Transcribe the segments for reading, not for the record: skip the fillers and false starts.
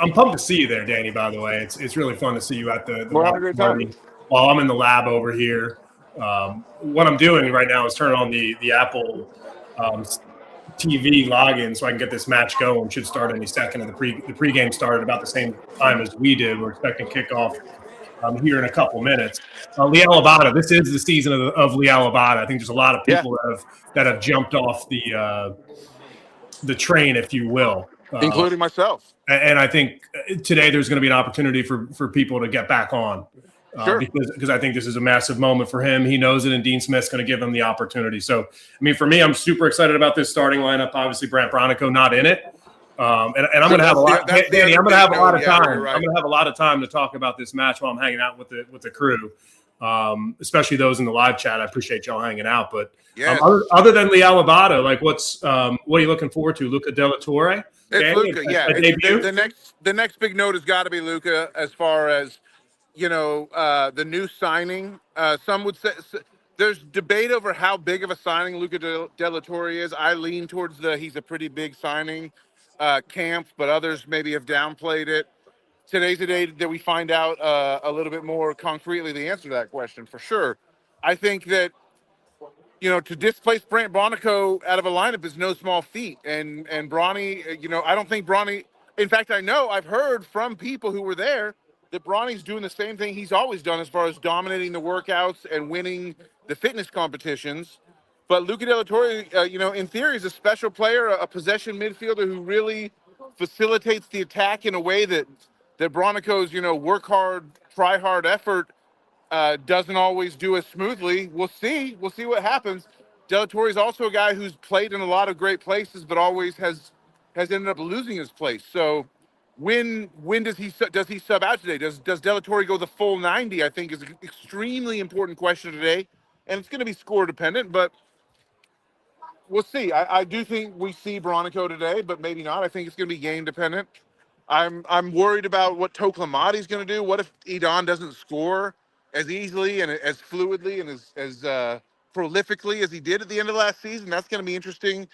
I'm pumped to see you there, Danny, by the way. It's really fun to see you at the We're having a great time. while I'm in the lab over here. What I'm doing right now is turning on the Apple TV login so I can get this match going. Should start any second. And the pregame started about the same time as we did. We're expecting kickoff here in a couple minutes. Liel Abada, this is the season of Liel Abada. I think there's a lot of people that have jumped off the train, if you will. Including myself. And I think today there's going to be an opportunity for people to get back on. Sure. Because I think this is a massive moment for him. He knows it, and Dean Smith's going to give him the opportunity. So, I mean, for me, I'm super excited about this starting lineup. Obviously, Brant Bronico not in it. And I'm going to have a lot. Danny, I'm going to have a lot of time. Right. I'm going to have a lot of time to talk about this match while I'm hanging out with the crew, especially those in the live chat. I appreciate y'all hanging out. But other than Liel Abada, like what are you looking forward to? Luca De La Torre? It's Luca, the next big note has got to be Luca as far as, the new signing. Some would say there's debate over how big of a signing Luca De La Torre is. I lean towards he's a pretty big signing camp, but others maybe have downplayed it. Today's the day that we find out a little bit more concretely the answer to that question, for sure. I think that, to displace Brant Bronico out of a lineup is no small feat. And Bronny, I don't think Bronny, in fact, I've heard from people who were there that Bronny's doing the same thing he's always done as far as dominating the workouts and winning the fitness competitions. But Luca De La Torre, in theory, is a special player, a possession midfielder who really facilitates the attack in a way that Bronico's, work hard, try hard effort doesn't always do as smoothly. We'll see what happens. De La Torre is also a guy who's played in a lot of great places, but always has ended up losing his place. So when does he sub out today? Does De La Torre go the full 90? I think is an extremely important question today, and it's going to be score dependent, but we'll see. I do think we see Bronico today, but maybe not. I think it's going to be game dependent. I'm worried about what Toklamati's going to do. What if Idan doesn't score as easily and as fluidly and as prolifically as he did at the end of last season? That's going to be interesting.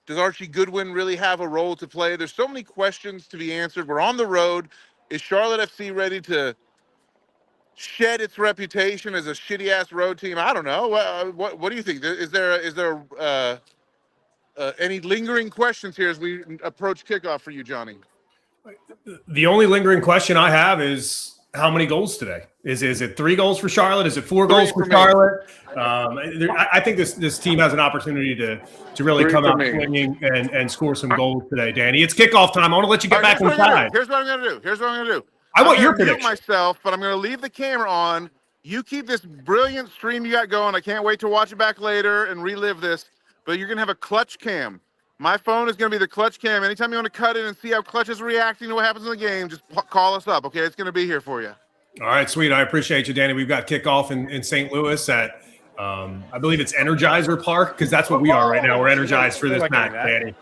Does Archie Goodwin really have a role to play? There's so many questions to be answered. We're on the road. Is Charlotte FC ready to shed its reputation as a shitty-ass road team? I don't know. What do you think? Is there any lingering questions here as we approach kickoff for you, Johnny? The only lingering question I have is how many goals today? Is it 3 goals for Charlotte? Is it 4 goals for Charlotte? I think this team has an opportunity to really come out swinging and score some goals today, Danny. It's kickoff time. I want to let you get back inside. Here's what I'm going to do. I want your prediction. Myself, but I'm going to leave the camera on. You keep this brilliant stream you got going. I can't wait to watch it back later and relive this. But you're going to have a clutch cam. My phone is going to be the clutch cam. Anytime you want to cut in and see how Clutch is reacting to what happens in the game, just call us up, okay? It's going to be here for you. All right, sweet. I appreciate you, Danny. We've got kickoff in St. Louis at, I believe it's Energizer Park, because that's what we are right now. We're energized for this match, Danny.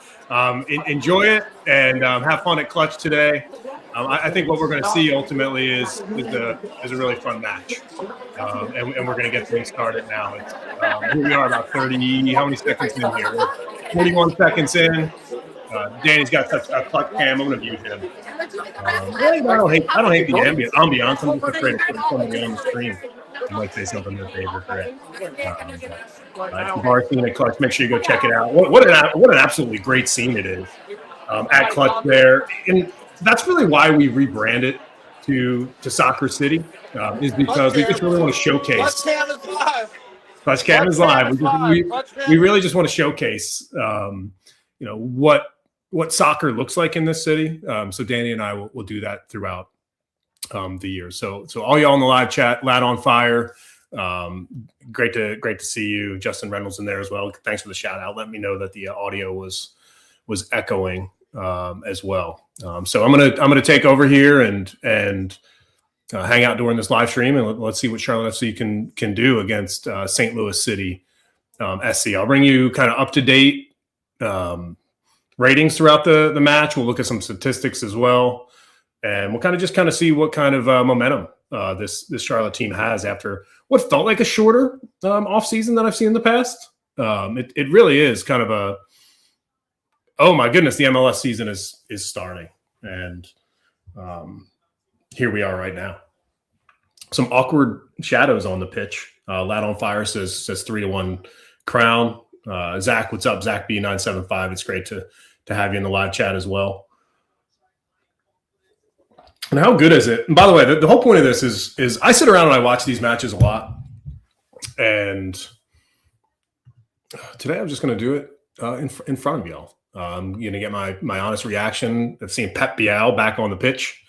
Enjoy it and have fun at Clutch today. I think what we're going to see ultimately is a really fun match, and we're going to get things started now. Here we are about 30. How many seconds in here? We're 41 seconds in. Danny's got such a clutch cam. I'm going to mute him. I don't hate the ambiance. I'm just afraid of putting somebody on the screen. I might say something in their favor for it. If you are seeing at Clutch, make sure you go check it out. What an absolutely great scene it is at Clutch there. And that's really why we rebranded to Soccer City, is because we just really want to showcase. Clutch Cam is live. We really just want to showcase, what soccer looks like in this city. So Danny and I will do that throughout the year. So all y'all in the live chat, Lad on Fire. Great to see you. Justin Reynolds in there as well. Thanks for the shout out. Let me know that the audio was echoing as well. So I'm gonna take over here and hang out during this live stream, and let's see what Charlotte FC can do against St. Louis City SC. I'll bring you kind of up to date ratings throughout the match. We'll look at some statistics as well, and we'll kind of see what kind of momentum this Charlotte team has after what felt like a shorter off season than I've seen in the past. It really is kind of a, oh my goodness, the MLS season is starting, and here we are right now. Some awkward shadows on the pitch. Lad on Fire says 3-1 Crown. Zach, what's up? Zach B975. It's great to have you in the live chat as well. And how good is it? And by the way, the whole point of this is I sit around and I watch these matches a lot. And today I'm just going to do it in front of y'all. I'm going to get my honest reaction of seeing Pep Bial back on the pitch.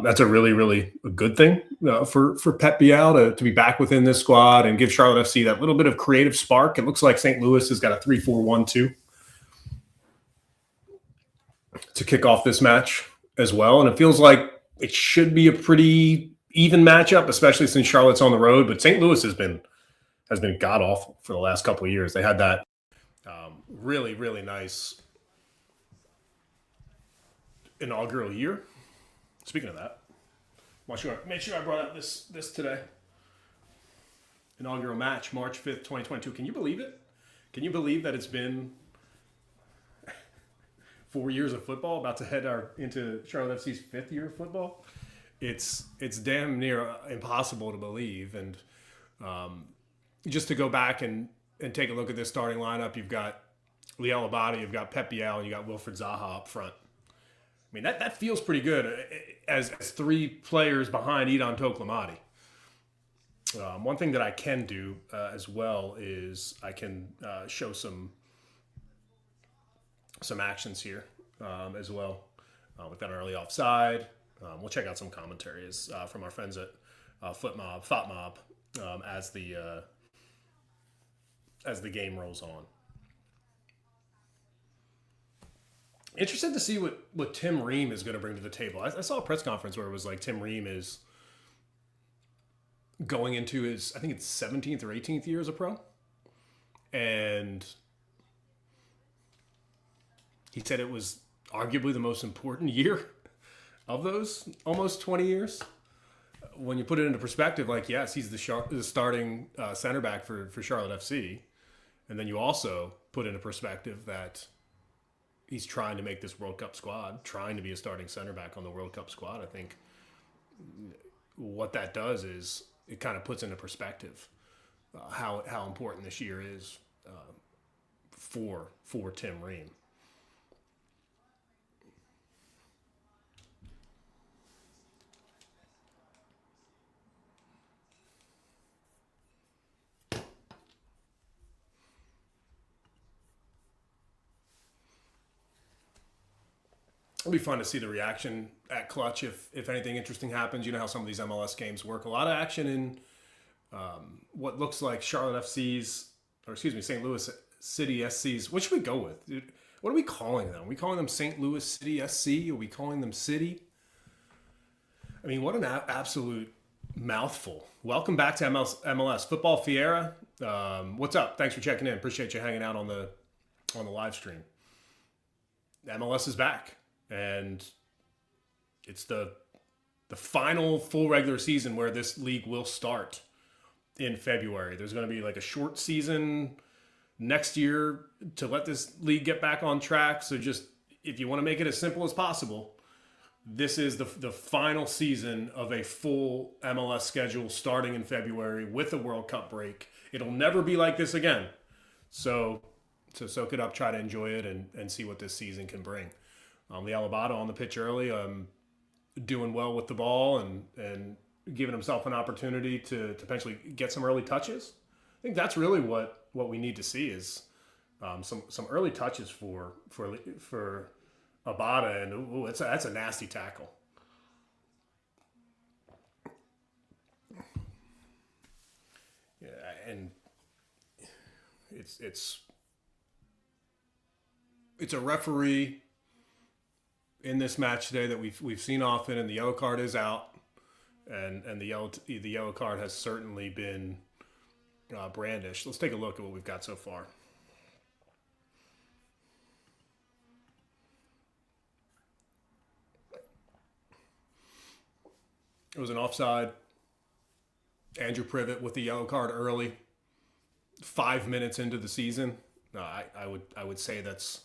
That's a really, really a good thing for Pep Bial to be back within this squad and give Charlotte FC that little bit of creative spark. It looks like St. Louis has got a 3-4-1-2 to kick off this match as well. And it feels like it should be a pretty even matchup, especially since Charlotte's on the road. But St. Louis has been god awful for the last couple of years. They had that really, really nice inaugural year. Speaking of that, make sure I brought up this today. Inaugural match, March 5th, 2022. Can you believe it? Can you believe that it's been 4 years of football, about to head into Charlotte FC's 5th year of football? It's damn near impossible to believe. And just to go back and take a look at this starting lineup, you've got Liel Abada, you've got Pep Bial, and you got Wilfred Zaha up front. I mean, that feels pretty good as 3 players behind Idon Toklamati. One thing that I can do as well is I can show some actions here as well with that early offside. We'll check out some commentaries from our friends at FOTMob as the game rolls on. Interested to see what Tim Ream is going to bring to the table. I saw a press conference where it was like Tim Ream is going into his, I think it's 17th or 18th year as a pro. And he said it was arguably the most important year of those almost 20 years. When you put it into perspective, like, yes, he's the starting center back for Charlotte FC. And then you also put into perspective that he's trying to make this World Cup squad, trying to be a starting center back on the World Cup squad. I think what that does is it kind of puts into perspective how important this year is for Tim Ream. It'll be fun to see the reaction at Clutch if anything interesting happens. You know how some of these MLS games work. A lot of action in what looks like Charlotte FC's, or excuse me, St. Louis City SC's. What should we go with? Dude, what are we calling them? Are we calling them St. Louis City SC? Are we calling them City? I mean, what an absolute mouthful. Welcome back to MLS. Football Fiera. What's up? Thanks for checking in. Appreciate you hanging out on the live stream. MLS is back. And it's the final full regular season where this league will start in February. There's going to be like a short season next year to let this league get back on track. So just, if you want to make it as simple as possible, this is the final season of a full MLS schedule starting in February with a World Cup break. It'll never be like this again. So soak it up, try to enjoy it, and see what this season can bring. The Alabado on the pitch early, doing well with the ball and giving himself an opportunity to potentially get some early touches. I think that's really what we need to see is some early touches for Abada, and that's a nasty tackle. Yeah, and it's a referee in this match today that we've seen often, and the yellow card is out, and the yellow card has certainly been brandished. Let's take a look at what we've got so far. It was an offside. Andrew Privet with the yellow card early, 5 minutes into the season. I would say that's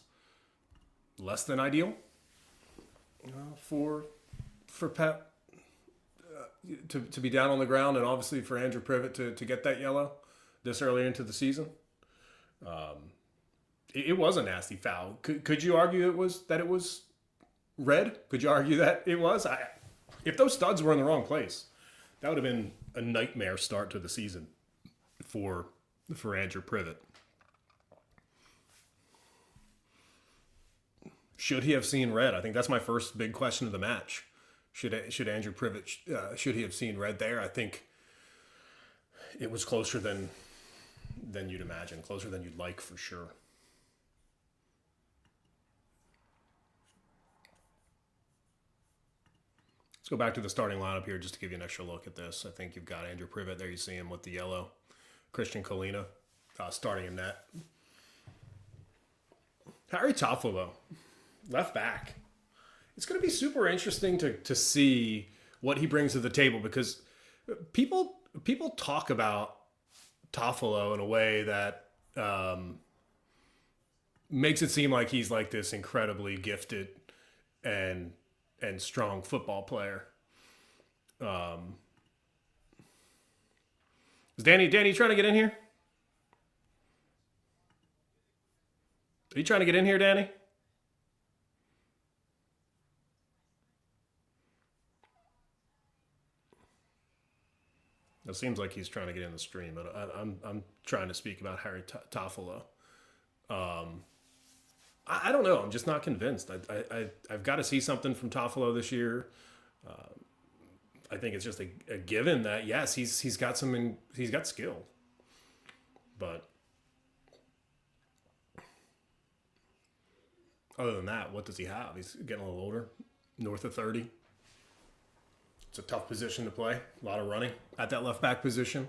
less than ideal for for Pep to be down on the ground, and obviously for Andrew Privet to get that yellow this early into the season. It was a nasty foul. Could you argue it was red? Could you argue that it was? If those studs were in the wrong place, that would have been a nightmare start to the season for Andrew Privet. Should he have seen red? I think that's my first big question of the match. Should Andrew Privet should he have seen red there? I think it was closer than you'd imagine, closer than you'd like for sure. Let's go back to the starting lineup here just to give you an extra look at this. I think you've got Andrew Privet there. You see him with the yellow. Christian Kahlina starting in net. Harry Toffolo, left back. It's going to be super interesting to see what he brings to the table, because people talk about Toffolo in a way that makes it seem like he's like this incredibly gifted and strong football player. Is Danny trying to get in here? Are you trying to get in here, Danny? It seems like he's trying to get in the stream, but I'm trying to speak about Harry Toffolo. I don't know. I'm just not convinced. I've got to see something from Toffolo this year. I think it's just a given that yes, he's got skill, but other than that, what does he have? He's getting a little older, north of 30. It's a tough position to play. A lot of running at that left back position,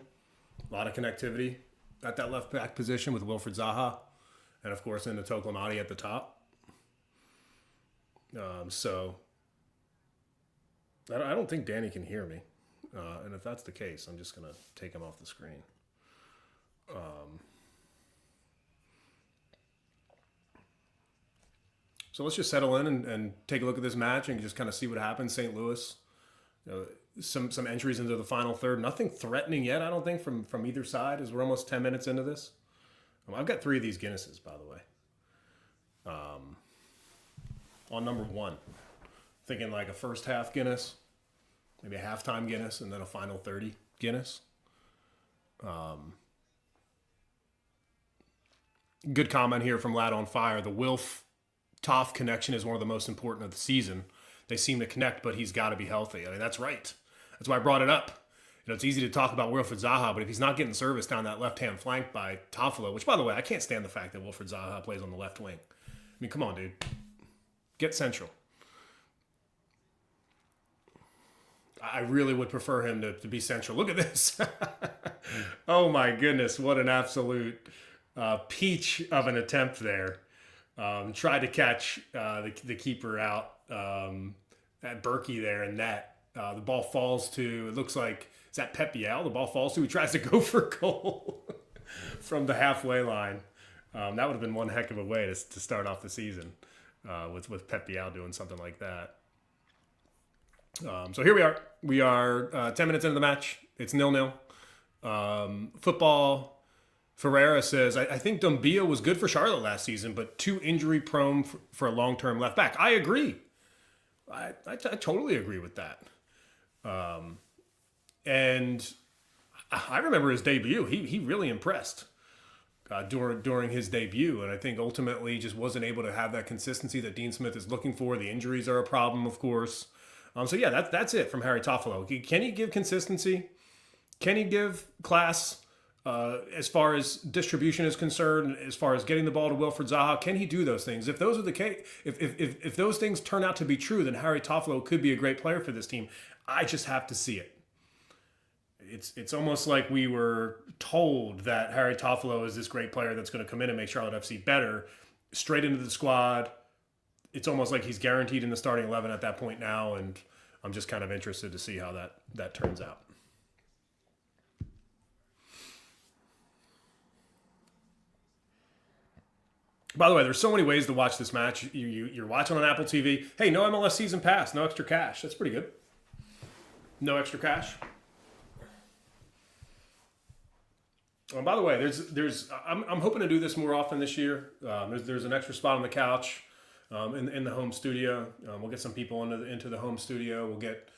a lot of connectivity at that left back position with Wilfred Zaha. And, of course, into Toklamati at the top. So, I don't think Danny can hear me. And if that's the case, I'm just going to take him off the screen. So let's just settle in and take a look at this match and just kind of see what happens. St. Louis, some entries into the final third. Nothing threatening yet, I don't think, from either side, as we're almost 10 minutes into this. I've got 3 of these Guinnesses, by the way. On number 1, thinking like a first half Guinness, maybe a halftime Guinness, and then a final 30 Guinness. Good comment here from Lad on Fire. The Wilf-Toff connection is one of the most important of the season. They seem to connect, but he's got to be healthy. I mean, that's right. That's why I brought it up. It's easy to talk about Wilfred Zaha, but if he's not getting service down that left-hand flank by Toffolo, which, by the way, I can't stand the fact that Wilfred Zaha plays on the left wing. I mean, come on, dude. Get central. I really would prefer him to be central. Look at this. Oh, my goodness. What an absolute peach of an attempt there. Tried to catch the keeper out at Berkey there in net. The ball falls to, it looks like, is that Pep Biel? The ball falls to, he tries to go for goal from the halfway line. That would have been one heck of a way to start off the season with Pep Biel doing something like that. So here we are. We are 10 minutes into the match. It's 0-0. Football Ferreira says, I think Dumbia was good for Charlotte last season, but too injury prone for a long-term left back. I agree. I totally agree with that. And I remember his debut. He really impressed during his debut, and I think ultimately just wasn't able to have that consistency that Dean Smith is looking for. The injuries are a problem, of course. So yeah, that's it from Harry Toffolo. Can he give consistency? Can he give class as far as distribution is concerned? As far as getting the ball to Wilfred Zaha, can he do those things? If those are the case, if those things turn out to be true, then Harry Toffolo could be a great player for this team. I just have to see it. It's almost like we were told that Harry Toffolo is this great player that's going to come in and make Charlotte FC better, straight into the squad. It's almost like he's guaranteed in the starting 11 at that point now, and I'm just kind of interested to see how that turns out. By the way, there's so many ways to watch this match. You're watching on Apple TV. Hey, no MLS season pass, no extra cash. That's pretty good. No extra cash. Oh, by the way, I'm hoping to do this more often this year. There's an extra spot on the couch in the home studio. We'll get some people into the home studio. We'll get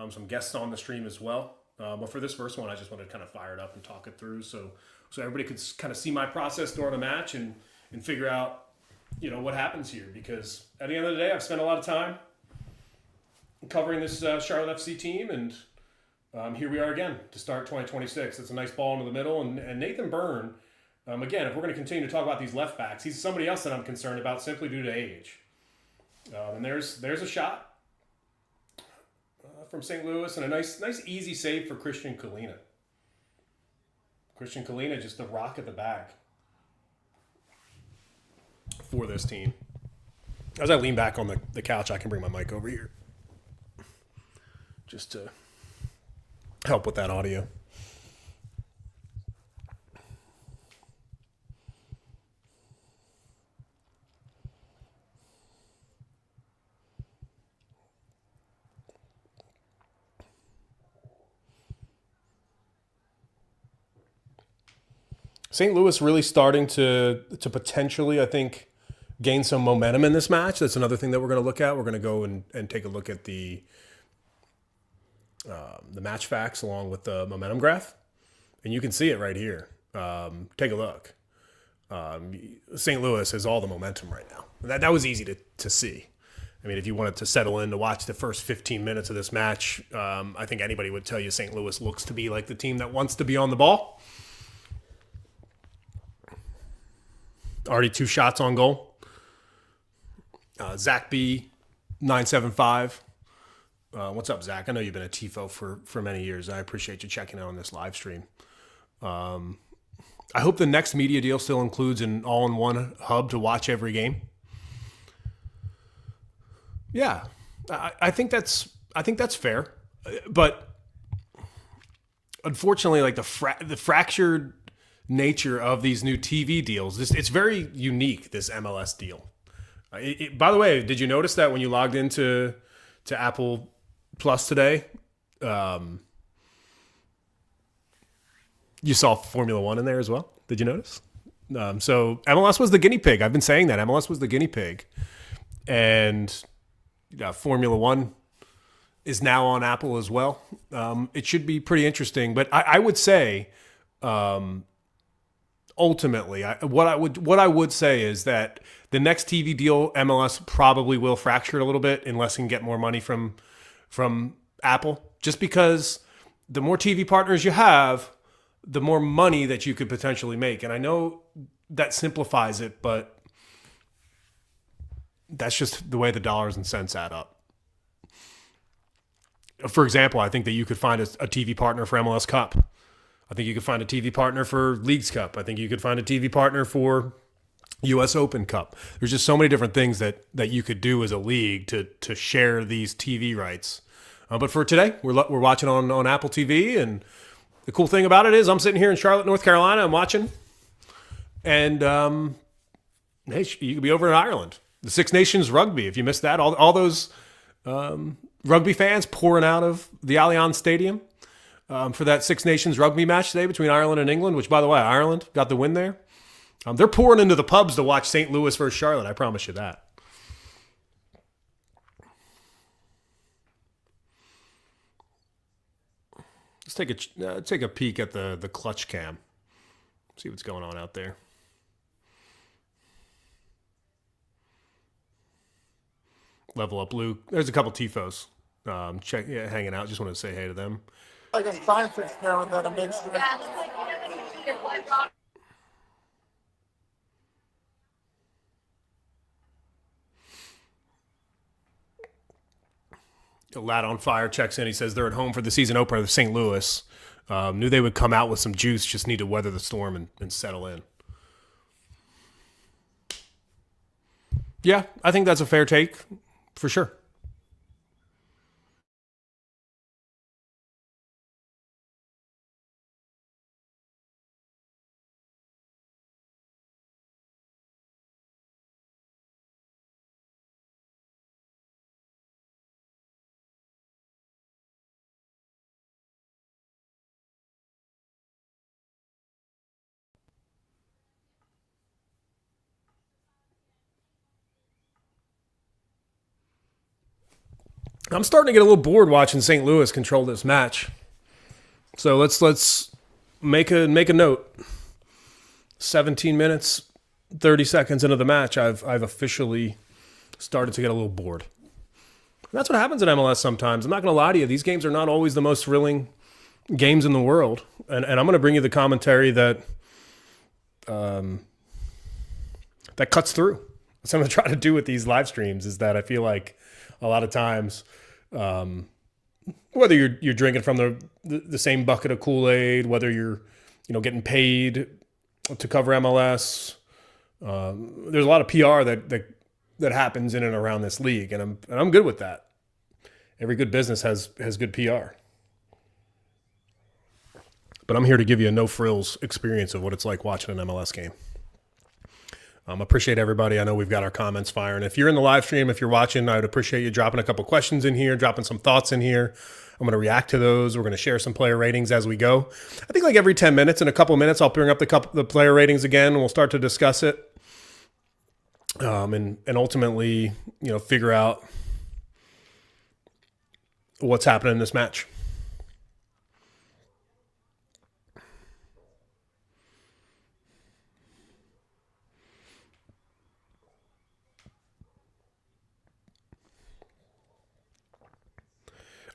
some guests on the stream as well. But for this first one, I just wanted to kind of fire it up and talk it through so everybody could kind of see my process during a match and figure out, what happens here. Because at the end of the day, I've spent a lot of time covering this Charlotte FC team, and here we are again to start 2026. It's a nice ball into the middle, and Nathan Byrne, again, if we're going to continue to talk about these left backs, he's somebody else that I'm concerned about simply due to age. And there's a shot from St. Louis, and a nice easy save for Christian Kahlina. Christian Kahlina, just the rock at the back for this team. As I lean back on the couch, I can bring my mic over here just to help with that audio. St. Louis really starting to potentially, I think, gain some momentum in this match. That's another thing that we're going to look at. We're going to go and take a look at the match facts along with the momentum graph. And you can see it right here. Take a look. St. Louis has all the momentum right now. That was easy to see. I mean, if you wanted to settle in to watch the first 15 minutes of this match, I think anybody would tell you St. Louis looks to be like the team that wants to be on the ball. Already 2 shots on goal. Zach B, 975. What's up, Zach? I know you've been a TIFO for many years. I appreciate you checking out on this live stream. I hope the next media deal still includes an all-in-one hub to watch every game. Yeah, I think that's fair, but unfortunately, like the fractured nature of these new TV deals, it's very unique. This MLS deal. By the way, did you notice that when you logged into Apple Plus today, you saw Formula One in there as well? Did you notice? So MLS was the guinea pig. I've been saying that MLS was the guinea pig, and Formula One is now on Apple as well. It should be pretty interesting, but I would say. Ultimately, what I would say is that the next TV deal, MLS probably will fracture it a little bit unless it can get more money from Apple. Just because the more TV partners you have, the more money that you could potentially make. And I know that simplifies it, but that's just the way the dollars and cents add up. For example, I think that you could find a TV partner for MLS Cup. I think you could find a TV partner for Leagues Cup. I think you could find a TV partner for U.S. Open Cup. There's just so many different things that you could do as a league to share these TV rights. But for today, we're watching on Apple TV, and the cool thing about it is I'm sitting here in Charlotte, North Carolina. I'm watching, and hey, you could be over in Ireland. The Six Nations Rugby. If you missed that, all those rugby fans pouring out of the Allianz Stadium. For that Six Nations rugby match today between Ireland and England, which, by the way, Ireland got the win there. They're pouring into the pubs to watch St. Louis versus Charlotte. I promise you that. Let's take a peek at the clutch cam. See what's going on out there. Level Up Luke. There's a couple TIFOs hanging out. Just wanted to say hey to them. Like a science experiment that it makes sense. Lad on Fire checks in. He says they're at home for the season opener of St. Louis. Knew they would come out with some juice. Just need to weather the storm and settle in. Yeah, I think that's a fair take for sure. I'm starting to get a little bored watching St. Louis control this match. So let's make a note. 17 minutes, 30 seconds into the match, I've officially started to get a little bored. And that's what happens in MLS sometimes. I'm not going to lie to you. These games are not always the most thrilling games in the world. And I'm going to bring you the commentary that that cuts through. What I'm going to try to do with these live streams is that I feel like a lot of times, whether you're drinking from the same bucket of Kool-Aid, whether you're getting paid to cover MLS, there's a lot of PR that happens in and around this league, and I'm good with that. Every good business has good PR. But I'm here to give you a no-frills experience of what it's like watching an MLS game. Appreciate everybody. I know we've got our comments firing. If you're in the live stream, if you're watching, I would appreciate you dropping a couple questions in here, dropping some thoughts in here. I'm going to react to those. We're going to share some player ratings as we go. I think like every 10 minutes, in a couple minutes, I'll bring up the player ratings again, and we'll start to discuss it. And ultimately, figure out what's happening in this match.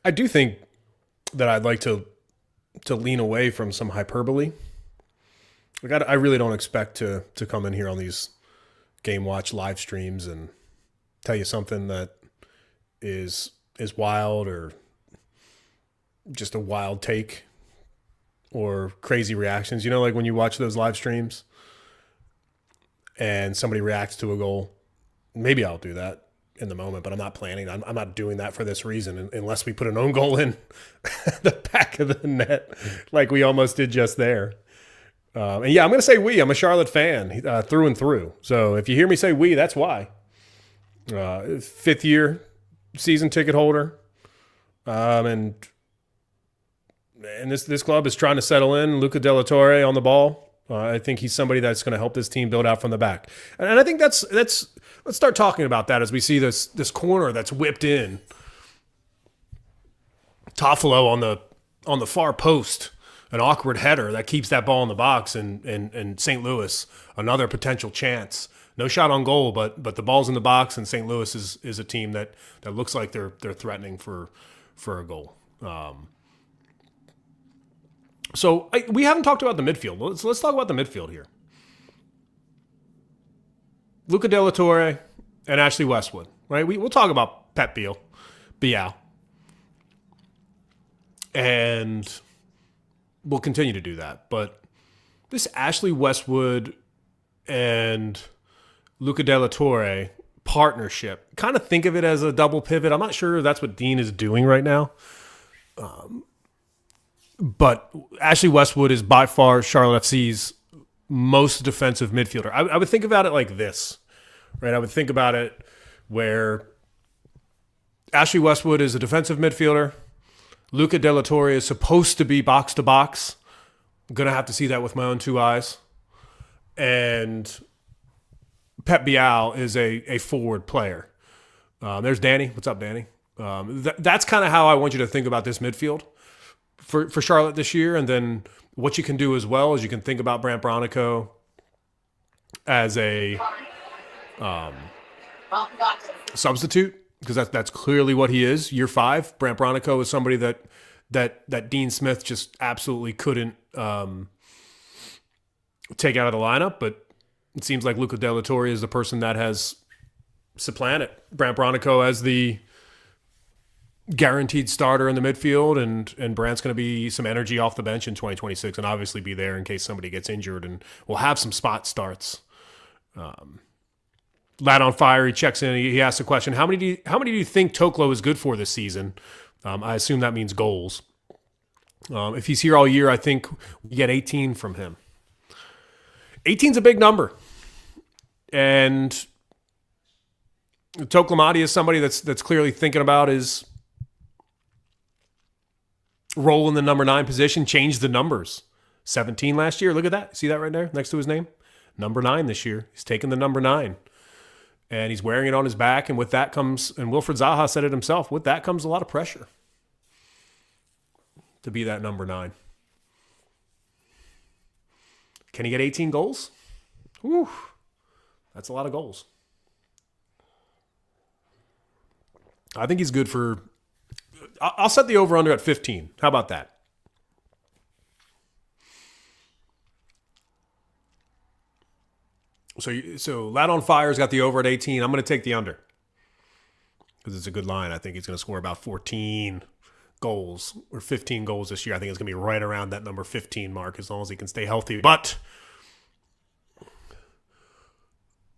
I do think that I'd like to lean away from some hyperbole. Like I really don't expect to come in here on these Game Watch live streams and tell you something that is wild or just a wild take or crazy reactions. Like when you watch those live streams and somebody reacts to a goal, maybe I'll do that in the moment, but I'm not planning. I'm not doing that for this reason unless we put an own goal in the back of the net like we almost did just there. And yeah, I'm going to say we. I'm a Charlotte fan through and through. So if you hear me say we, that's why. 5th year season ticket holder. And this club is trying to settle in. Luca De La Torre on the ball. I think he's somebody that's going to help this team build out from the back. And I think that's let's start talking about that as we see this corner that's whipped in. Toffolo on the far post, an awkward header that keeps that ball in the box, and St. Louis, another potential chance. No shot on goal, but the ball's in the box, and St. Louis is a team that looks like they're threatening for a goal. So we haven't talked about the midfield. Let's talk about the midfield here. Luca De La Torre and Ashley Westwood, right? We'll talk about Pep Biao. And we'll continue to do that. But this Ashley Westwood and Luca De La Torre partnership, kind of think of it as a double pivot. I'm not sure that's what Dean is doing right now. But Ashley Westwood is by far Charlotte FC's most defensive midfielder. I would think about it like this, right? I would think about it where Ashley Westwood is a defensive midfielder. Luca De La Torre is supposed to be box to box. I'm going to have to see that with my own two eyes. And Pep Biao is a forward player. There's Danny. What's up, Danny? That's kind of how I want you to think about this midfield for Charlotte this year. And then what you can do as well is you can think about Brandt Bronico as a substitute, because that's clearly what he is. Year 5, Brandt Bronico is somebody that Dean Smith just absolutely couldn't take out of the lineup. But it seems like Luca De La Torre is the person that has supplanted Brandt Bronico as the guaranteed starter in the midfield, and Brandt's going to be some energy off the bench in 2026 and obviously be there in case somebody gets injured, and we'll have some spot starts. Lad on Fire, he checks in, he asks a question, how many do you think Toklo is good for this season? I assume that means goals. If he's here all year, I think we get 18 from him. 18's a big number. And Toklamati is somebody that's clearly thinking about his role in the number 9 position, changed the numbers. 17 last year. Look at that. See that right there next to his name? Number 9 this year. He's taking the number 9. and he's wearing it on his back. And with that comes, and Wilfred Zaha said it himself, with that comes a lot of pressure to be that number 9. Can he get 18 goals? Whew, that's a lot of goals. I think he's good for, I'll set the over-under at 15. How about that? So Lad on Fire's got the over at 18. I'm going to take the under because it's a good line. I think he's going to score about 14 goals or 15 goals this year. I think it's going to be right around that number 15 mark as long as he can stay healthy. But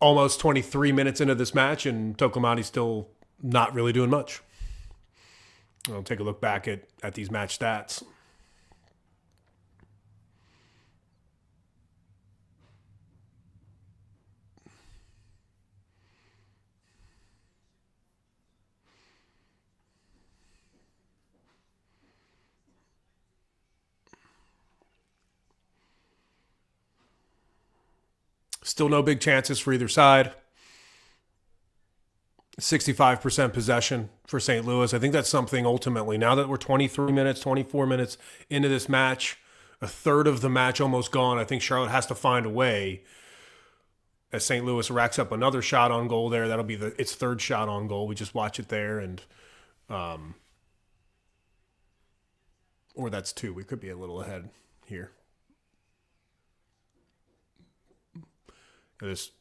almost 23 minutes into this match, and Tokomati's still not really doing much. I'll take a look back at these match stats. Still no big chances for either side. 65% possession for St. Louis. I think that's something ultimately, now that we're 23 minutes, 24 minutes into this match, a third of the match almost gone, I think Charlotte has to find a way, as St. Louis racks up another shot on goal there. That'll be its third shot on goal. We just watch it there, and or that's 2. We could be a little ahead here. This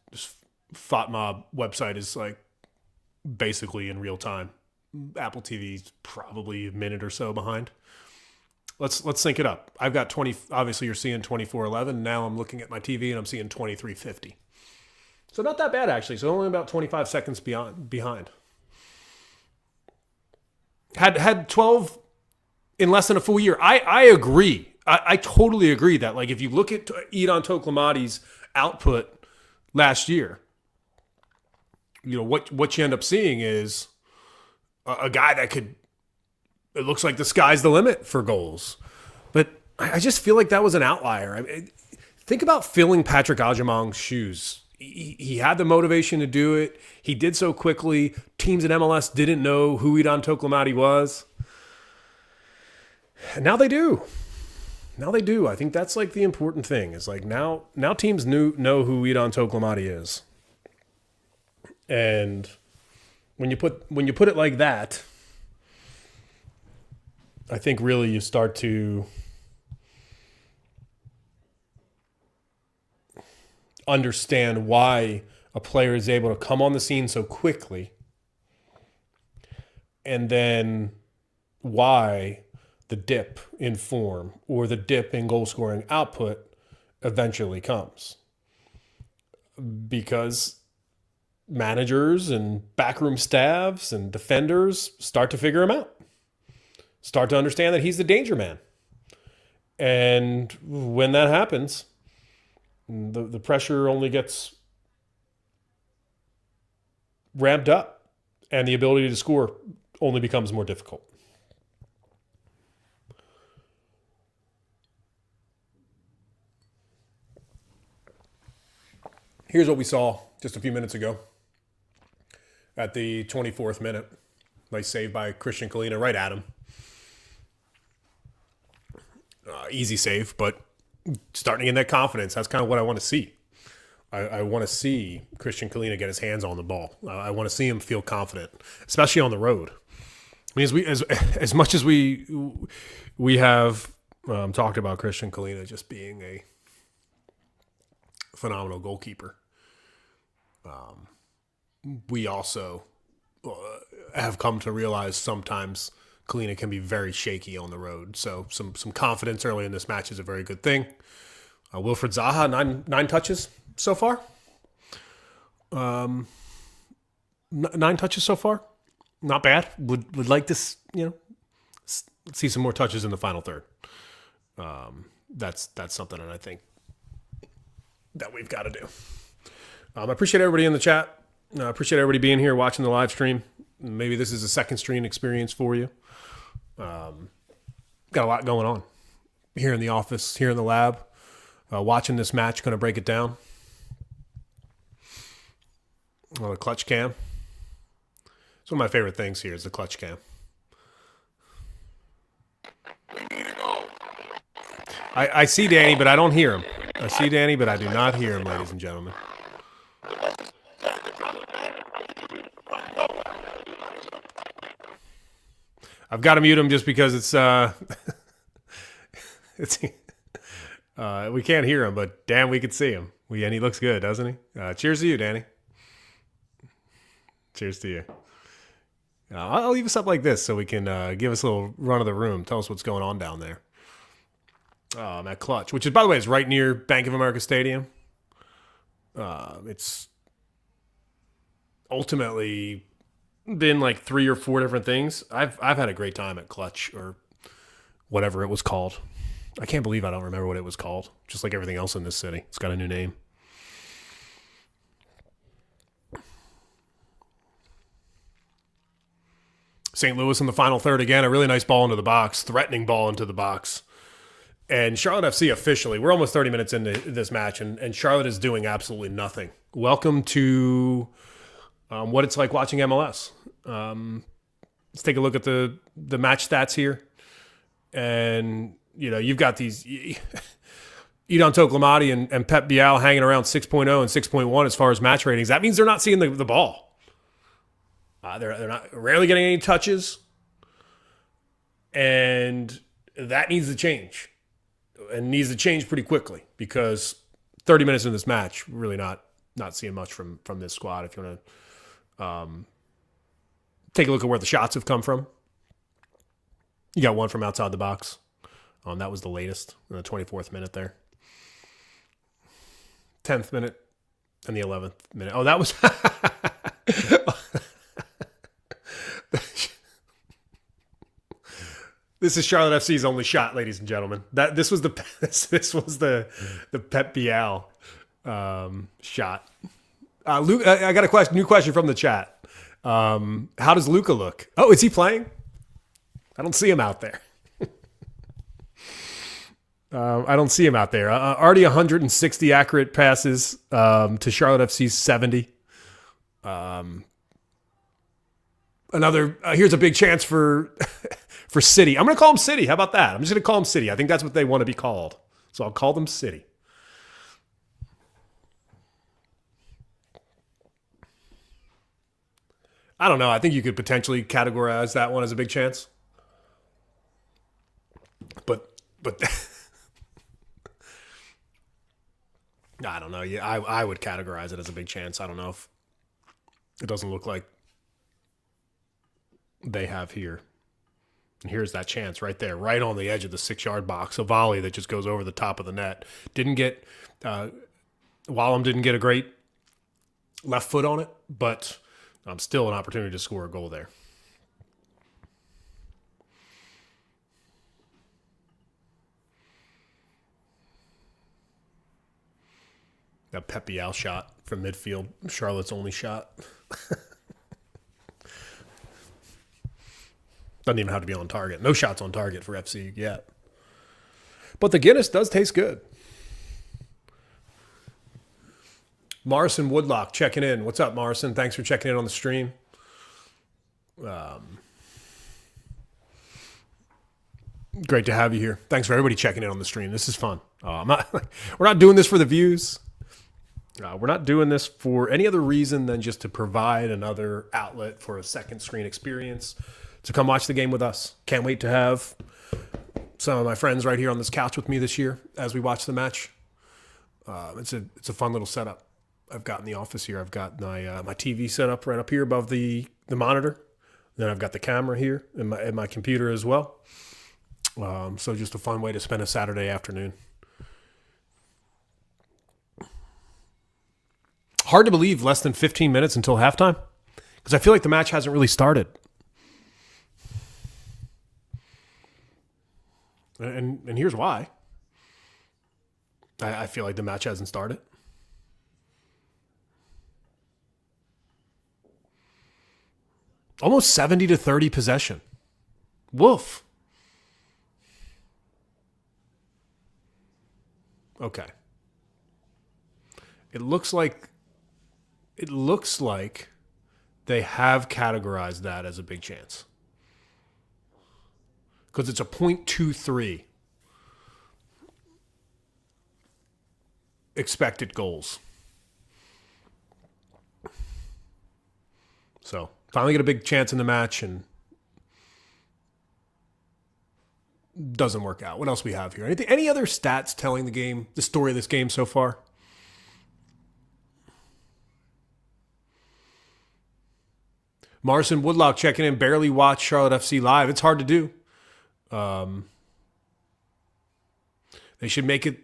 FOTMob website is like basically in real time. Apple TV's probably a minute or so behind. Let's sync it up. I've got 20. Obviously, you're seeing 24:11. Now I'm looking at my TV and I'm seeing 23:50. So not that bad actually. So only about 25 seconds behind. Had 12 in less than a full year. I agree. I totally agree that like if you look at Edon Tokomati's output last year, you know, what you end up seeing is a guy that could, it looks like the sky's the limit for goals. But I just feel like that was an outlier. I mean, think about filling Patrick Agyemang's shoes. He had the motivation to do it. He did so quickly. Teams in MLS didn't know who Edon Tokomati was. And now they do. Now they do. I think that's like the important thing. Is like now teams know who Edon Tokomati is. And when you put it like that, I think really you start to understand why a player is able to come on the scene so quickly, and then why the dip in form or the dip in goal scoring output eventually comes. Because managers and backroom staffs and defenders start to figure him out. Start to understand that he's the danger man. And when that happens, the pressure only gets ramped up and the ability to score only becomes more difficult. Here's what we saw just a few minutes ago at the 24th minute. Nice save by Christian Kahlina right at him. Easy save, but starting in that confidence, that's kind of what I want to see. I want to see Christian Kahlina get his hands on the ball. I want to see him feel confident, especially on the road. I mean, as much as we have talked about Christian Kahlina just being a phenomenal goalkeeper, we also have come to realize sometimes Kahlina can be very shaky on the road. So some confidence early in this match is a very good thing. Wilfred Zaha, nine touches so far. 9 touches so far. Not bad. Would like to, see some more touches in the final third. That's something that I think that we've got to do. I appreciate everybody in the chat. I appreciate everybody being here watching the live stream. Maybe this is a second screen experience for you. Got a lot going on here in the office, here in the lab. Watching this match, going to break it down. Oh, the clutch cam. It's one of my favorite things here is the clutch cam. I see Danny, but I don't hear him. I see Danny, but I do not hear him, ladies and gentlemen. I've got to mute him just because it's we can't hear him, but damn, we could see him. And he looks good, doesn't he? Cheers to you, Danny. Cheers to you. I'll leave us up like this so we can give us a little run of the room. Tell us what's going on down there. At Clutch, which is, by the way, is right near Bank of America Stadium. It's ultimately been like 3 or 4 different things. I've had a great time at Clutch, or whatever it was called. I can't believe I don't remember what it was called. Just like everything else in this city, it's got a new name. St. Louis in the final third again. A really nice ball into the box, threatening ball into the box. And Charlotte FC officially, we're almost 30 minutes into this match, and Charlotte is doing absolutely nothing. Welcome to what it's like watching MLS. Let's take a look at the match stats here. And, you've got these Idon Toklamati and Pep Bial hanging around 6.0 and 6.1 as far as match ratings. That means they're not seeing the ball. They're not rarely getting any touches. And that needs to change. And needs to change pretty quickly, because 30 minutes in this match, really not seeing much from this squad. If you want to take a look at where the shots have come from, you got one from outside the box. That was the latest in the 24th minute there. 10th minute and the 11th minute. Oh, that was... This is Charlotte FC's only shot, ladies and gentlemen. This was the Pep Bial shot. Luke, I got a new question from the chat. How does Luka look? Oh, is he playing? I don't see him out there. I don't see him out there. Already 160 accurate passes to Charlotte FC's 70. Here's a big chance for City. I'm going to call them City. How about that? I'm just going to call them City. I think that's what they want to be called. So I'll call them City. I don't know. I think you could potentially categorize that one as a big chance. But I don't know. Yeah, I would categorize it as a big chance. I don't know if it doesn't look like they have here. And here's that chance right there, right on the edge of the 6-yard box. A volley that just goes over the top of the net. Wallum didn't get a great left foot on it, but still an opportunity to score a goal there. That Pep Bial shot from midfield, Charlotte's only shot. Doesn't even have to be on target. No shots on target for FC yet. But the Guinness does taste good. Morrison Woodlock checking in. What's up, Morrison? Thanks for checking in on the stream. Great to have you here. Thanks for everybody checking in on the stream. This is fun. We're not doing this for the views. We're not doing this for any other reason than just to provide another outlet for a second screen experience to come watch the game with us. Can't wait to have some of my friends right here on this couch with me this year as we watch the match. It's a fun little setup I've got in the office here. I've got my TV set up right up here above the monitor. Then I've got the camera here and my computer as well. So just a fun way to spend a Saturday afternoon. Hard to believe less than 15 minutes until halftime, because I feel like the match hasn't really started. And here's why. I feel like the match hasn't started. Almost 70-30 possession. Woof. Okay. It looks like It looks like they have categorized that as a big chance. Because it's a .23 expected goals. So finally get a big chance in the match and doesn't work out. What else we have here? Any other stats telling the story of this game so far? Marcin Woodlock checking in. Barely watched Charlotte FC live. It's hard to do. They should make it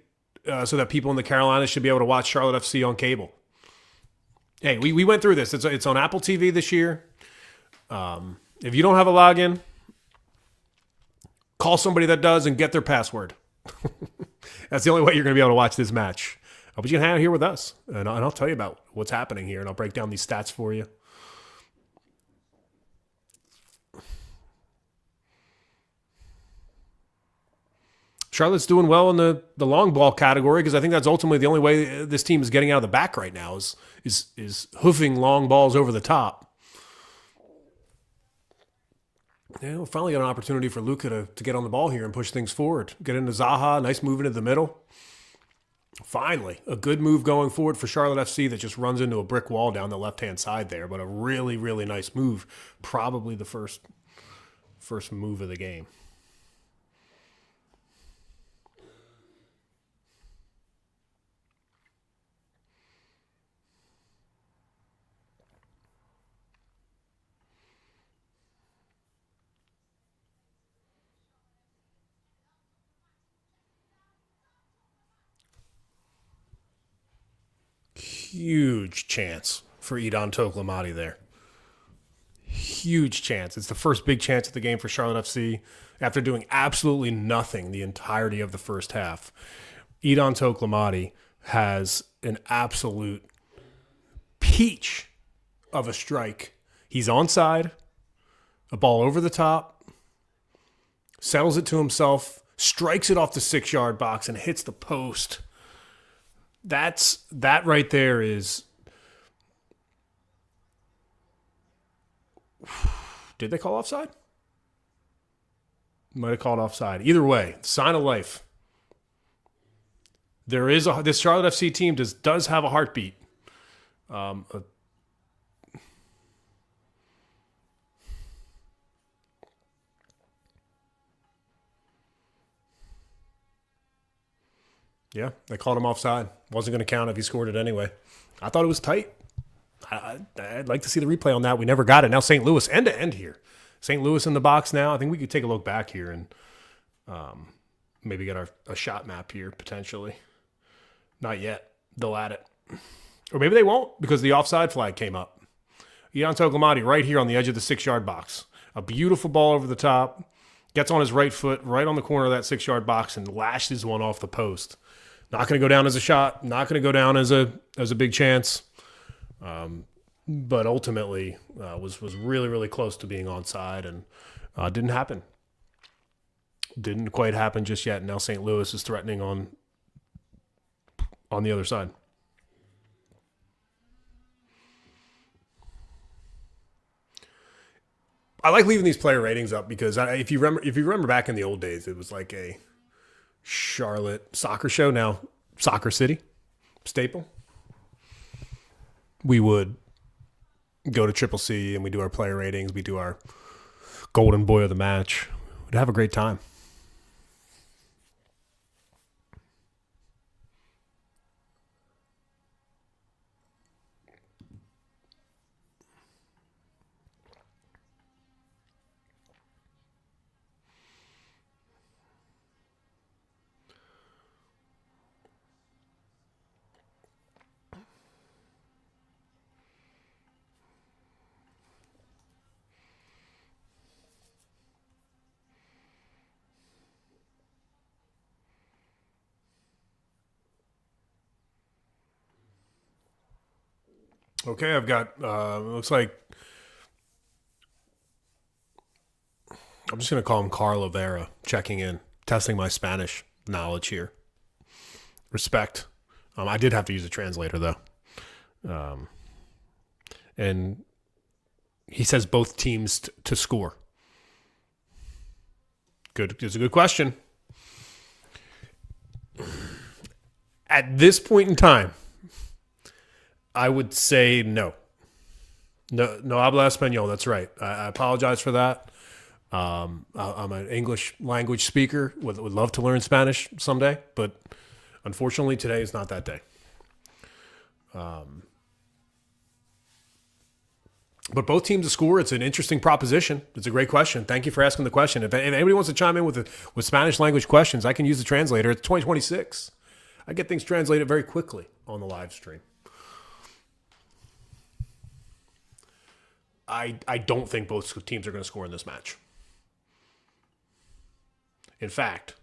so that people in the Carolinas should be able to watch Charlotte FC on cable. Hey, we went through this. It's on Apple TV this year. If you don't have a login, call somebody that does and get their password. That's the only way you're going to be able to watch this match. But you can hang out here with us, and I'll tell you about what's happening here, and I'll break down these stats for you. Charlotte's doing well in the long ball category because I think that's ultimately the only way this team is getting out of the back right now is hoofing long balls over the top. Yeah, we'll finally get an opportunity for Luka to get on the ball here and push things forward. Get into Zaha, nice move into the middle. Finally, a good move going forward for Charlotte FC that just runs into a brick wall down the left-hand side there, but a really, really nice move. Probably the first move of the game. Huge chance for Idon Toklamati there. Huge chance. It's the first big chance of the game for Charlotte FC after doing absolutely nothing the entirety of the first half. Idon Toklamati has an absolute peach of a strike. He's onside, a ball over the top, settles it to himself, strikes it off the 6-yard box and hits the post. That right there is. Did they call offside? Might have called offside. Either way, sign of life. This Charlotte FC team does have a heartbeat. Yeah, they called him offside. Wasn't going to count if he scored it anyway. I thought it was tight. I'd like to see the replay on that. We never got it. Now St. Louis end to end here. St. Louis in the box now. I think we could take a look back here and maybe get a shot map here potentially. Not yet. They'll add it. Or maybe they won't because the offside flag came up. Idon Toklamati right here on the edge of the 6-yard box. A beautiful ball over the top. Gets on his right foot right on the corner of that 6-yard box and lashes one off the post. Not going to go down as a shot. Not going to go down as a big chance. But ultimately was really, really close to being onside and didn't happen. Didn't quite happen just yet. Now St. Louis is threatening on the other side. I like leaving these player ratings up because if you remember back in the old days, it was like a Charlotte soccer show, now Soccer City staple. We would go to Triple C and we do our player ratings. We do our golden boy of the match. We'd have a great time. Okay, I've got, looks like, I'm just going to call him Carl Vera, checking in, testing my Spanish knowledge here. Respect. I did have to use a translator, though. And he says both teams to score. Good. It's a good question. At this point in time, I would say no. No habla español. That's right. I apologize for that. I'm an English language speaker. Would love to learn Spanish someday, but unfortunately today is not that day. But both teams to score, it's an interesting proposition. It's a great question. Thank you for asking the question. If anybody wants to chime in with Spanish language questions, I can use the translator. It's 2026. I get things translated very quickly on the live stream. I don't think both teams are going to score in this match. In fact,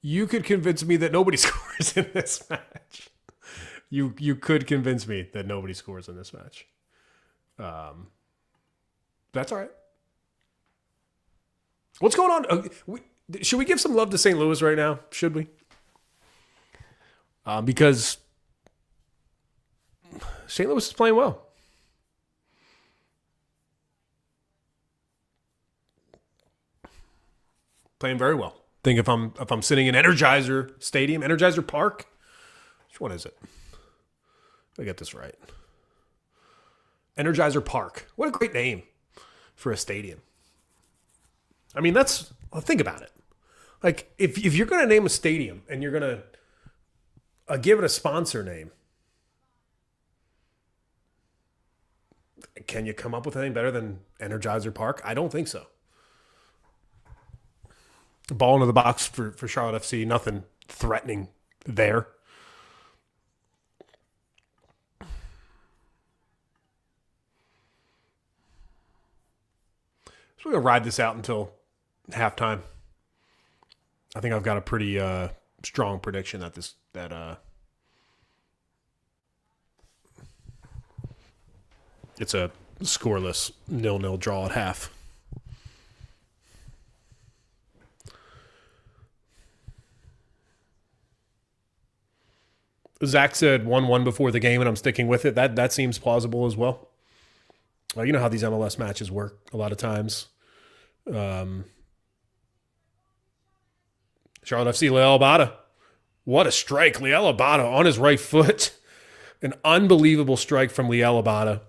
you could convince me that nobody scores in this match. You could convince me that nobody scores in this match. That's all right. What's going on? Should we give some love to St. Louis right now? Should we? Because St. Louis is playing well. Playing very well. I think if I'm sitting in Energizer Stadium, Energizer Park, which one is it? I get this right. Energizer Park. What a great name for a stadium. I mean, think about it. Like, if you're going to name a stadium and you're going to give it a sponsor name, can you come up with anything better than Energizer Park? I don't think so. Ball into the box for Charlotte FC. Nothing threatening there. So we're going to ride this out until halftime. I think I've got a pretty strong prediction that it's a scoreless 0-0 draw at half. Zach said 1-1 before the game, and I'm sticking with it. That seems plausible as well. You know how these MLS matches work a lot of times. Charlotte FC, Leal Abada. What a strike. Leal Abada on his right foot. An unbelievable strike from Leal Abada.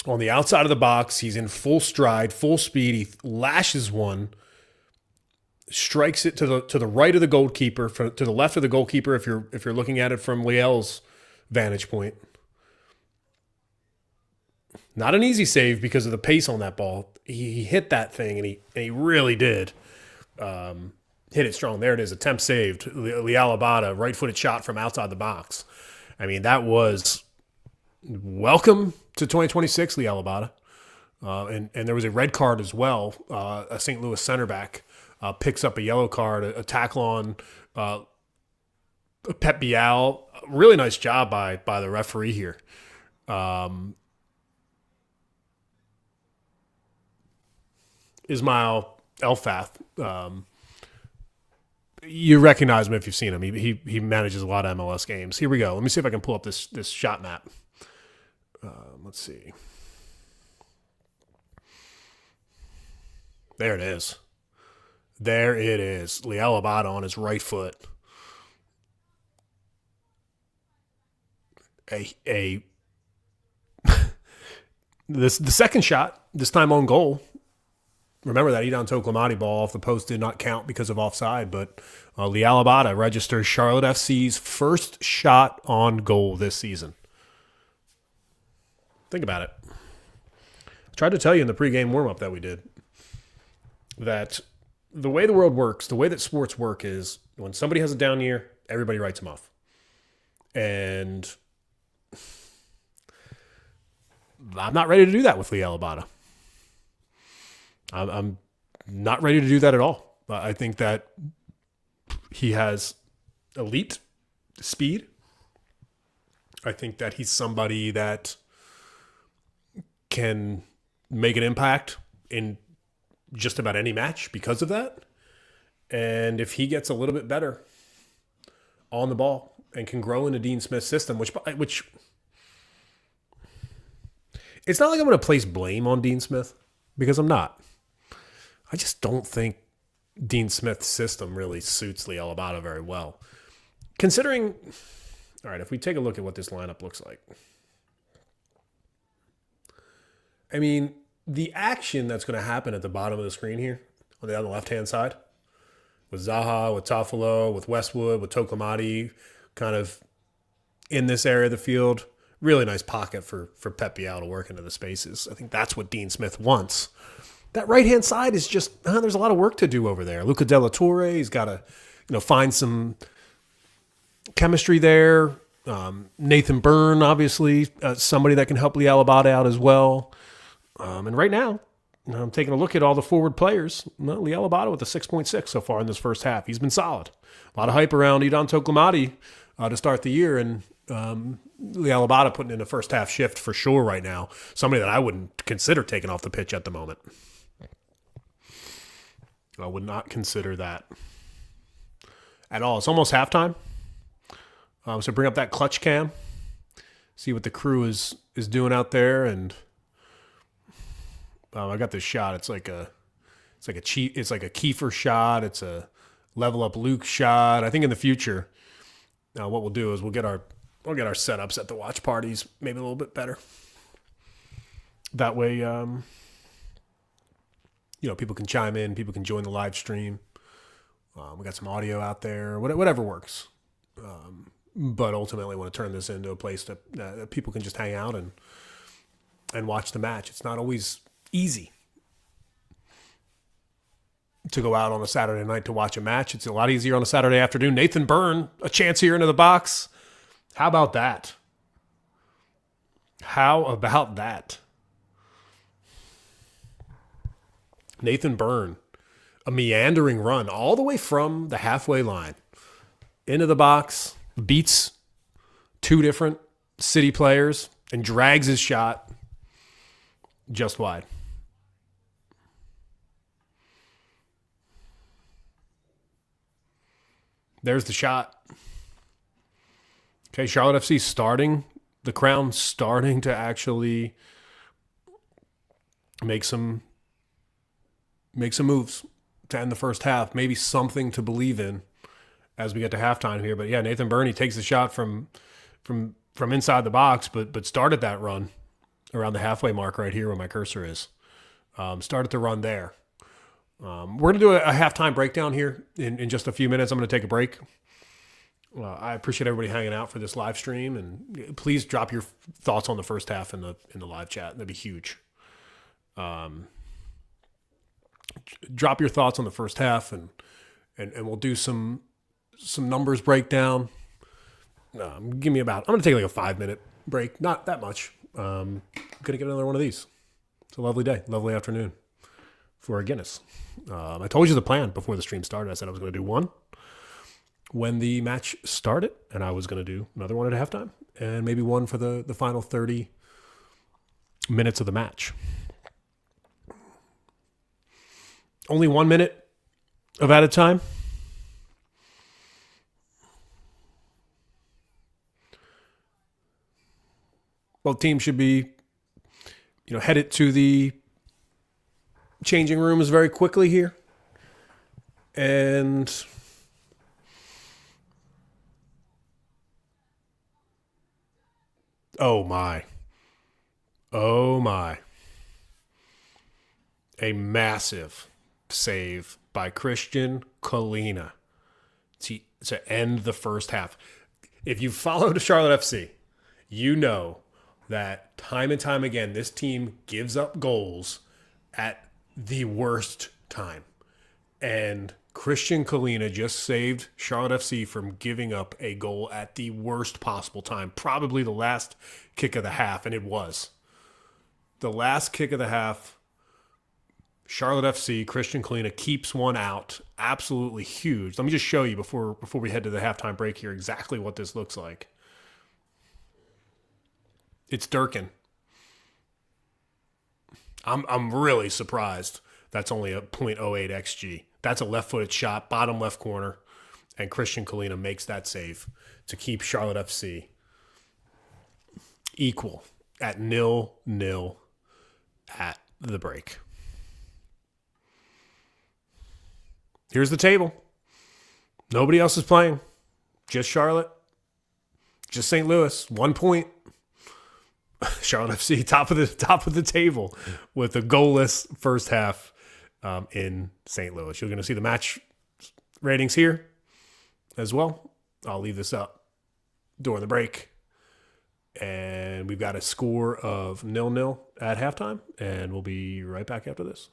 On the outside of the box, he's in full stride, full speed. He lashes one, strikes it to the right of the goalkeeper, to the left of the goalkeeper if you're looking at it from Leal's vantage point. Not an easy save because of the pace on that ball. He hit that thing, and he really did hit it strong. There it is, attempt saved. Leal Abada, right-footed shot from outside the box. I mean, that was welcome to 2026, Leal Abada. And there was a red card as well. A St. Louis center back picks up a yellow card, a tackle on Pep Bial. Really nice job by the referee here. Ismail Elfath. You recognize him if you've seen him. He manages a lot of MLS games. Here we go. Let me see if I can pull up this shot map. Let's see. There it is. There it is. Leal Abada on his right foot. The second shot, this time on goal. Remember that Edon Toklamati ball off the post did not count because of offside, but Leal Abada registers Charlotte FC's first shot on goal this season. Think about it. I tried to tell you in the pregame warm-up that we did that the way the world works, the way that sports work is when somebody has a down year, everybody writes them off. And I'm not ready to do that with Leal Abada. I'm not ready to do that at all. I think that he has elite speed. I think that he's somebody that can make an impact in just about any match because of that. And if he gets a little bit better on the ball and can grow into Dean Smith's system, which it's not like I'm going to place blame on Dean Smith, because I'm not. I just don't think Dean Smith's system really suits Lialabada very well. Considering, all right, if we take a look at what this lineup looks like. I mean, the action that's going to happen at the bottom of the screen here, on the left-hand side, with Zaha, with Toffolo, with Westwood, with Toklamati, kind of in this area of the field. Really nice pocket for Pep Bial to work into the spaces. I think that's what Dean Smith wants. That right-hand side is just, there's a lot of work to do over there. Luca De La Torre, he's got to, find some chemistry there. Nathan Byrne, obviously, somebody that can help Lialabada out as well. And right now, I'm taking a look at all the forward players. Well, Lialabada with a 6.6 so far in this first half. He's been solid. A lot of hype around Idan Toklamati to start the year, and Lialabada putting in a first half shift for sure right now. Somebody that I wouldn't consider taking off the pitch at the moment. I would not consider that at all. It's almost halftime. So bring up that clutch cam. See what the crew is doing out there, and I got this shot. It's like a Kiefer shot. It's a level up Luke shot. I think in the future, what we'll do is we'll get our setups at the watch parties maybe a little bit better. That way, people can chime in, people can join the live stream. We got some audio out there, whatever works. But ultimately, I want to turn this into a place that people can just hang out and watch the match. It's not always easy to go out on a Saturday night to watch a match. It's a lot easier on a Saturday afternoon. Nathan Byrne, a chance here into the box. How about that? Nathan Byrne, a meandering run all the way from the halfway line into the box, beats two different City players and drags his shot just wide. There's the shot. Okay, Charlotte FC starting to actually make some moves to end the first half. Maybe something to believe in as we get to halftime here. But yeah, Nathan Byrne, he takes the shot from inside the box, but started that run around the halfway mark right here where my cursor is. Started to run there. We're going to do a halftime breakdown here in just a few minutes. I'm going to take a break. I appreciate everybody hanging out for this live stream, and please drop your thoughts on the first half in the live chat. That'd be huge. Drop your thoughts on the first half, and we'll do some numbers breakdown. I'm going to take like a 5-minute break. Not that much. I'm going to get another one of these. It's a lovely day, lovely afternoon for a Guinness. I told you the plan before the stream started. I said I was going to do one when the match started, and I was going to do another one at halftime, and maybe one for the final 30 minutes of the match. Only 1 minute of added time. Both teams should be, headed to the changing rooms very quickly here. And oh my. A massive save by Christian Kahlina to end the first half. If you followed Charlotte FC, you know that time and time again, this team gives up goals at the worst time. And Christian Kahlina just saved Charlotte FC from giving up a goal at the worst possible time. Probably the last kick of the half, and it was. The last kick of the half, Charlotte FC, Christian Kahlina keeps one out. Absolutely huge. Let me just show you before we head to the halftime break here exactly what this looks like. It's Durkin. I'm really surprised that's only a .08 XG. That's a left-footed shot, bottom left corner. and Christian Kahlina makes that save to keep Charlotte FC equal at 0-0 at the break. Here's the table. Nobody else is playing. Just Charlotte. Just St. Louis. 1 point. Charlotte FC top of the table with a goalless first half in St. Louis. You're going to see the match ratings here as well. I'll leave this up during the break. And we've got a score of 0-0 at halftime, and we'll be right back after this.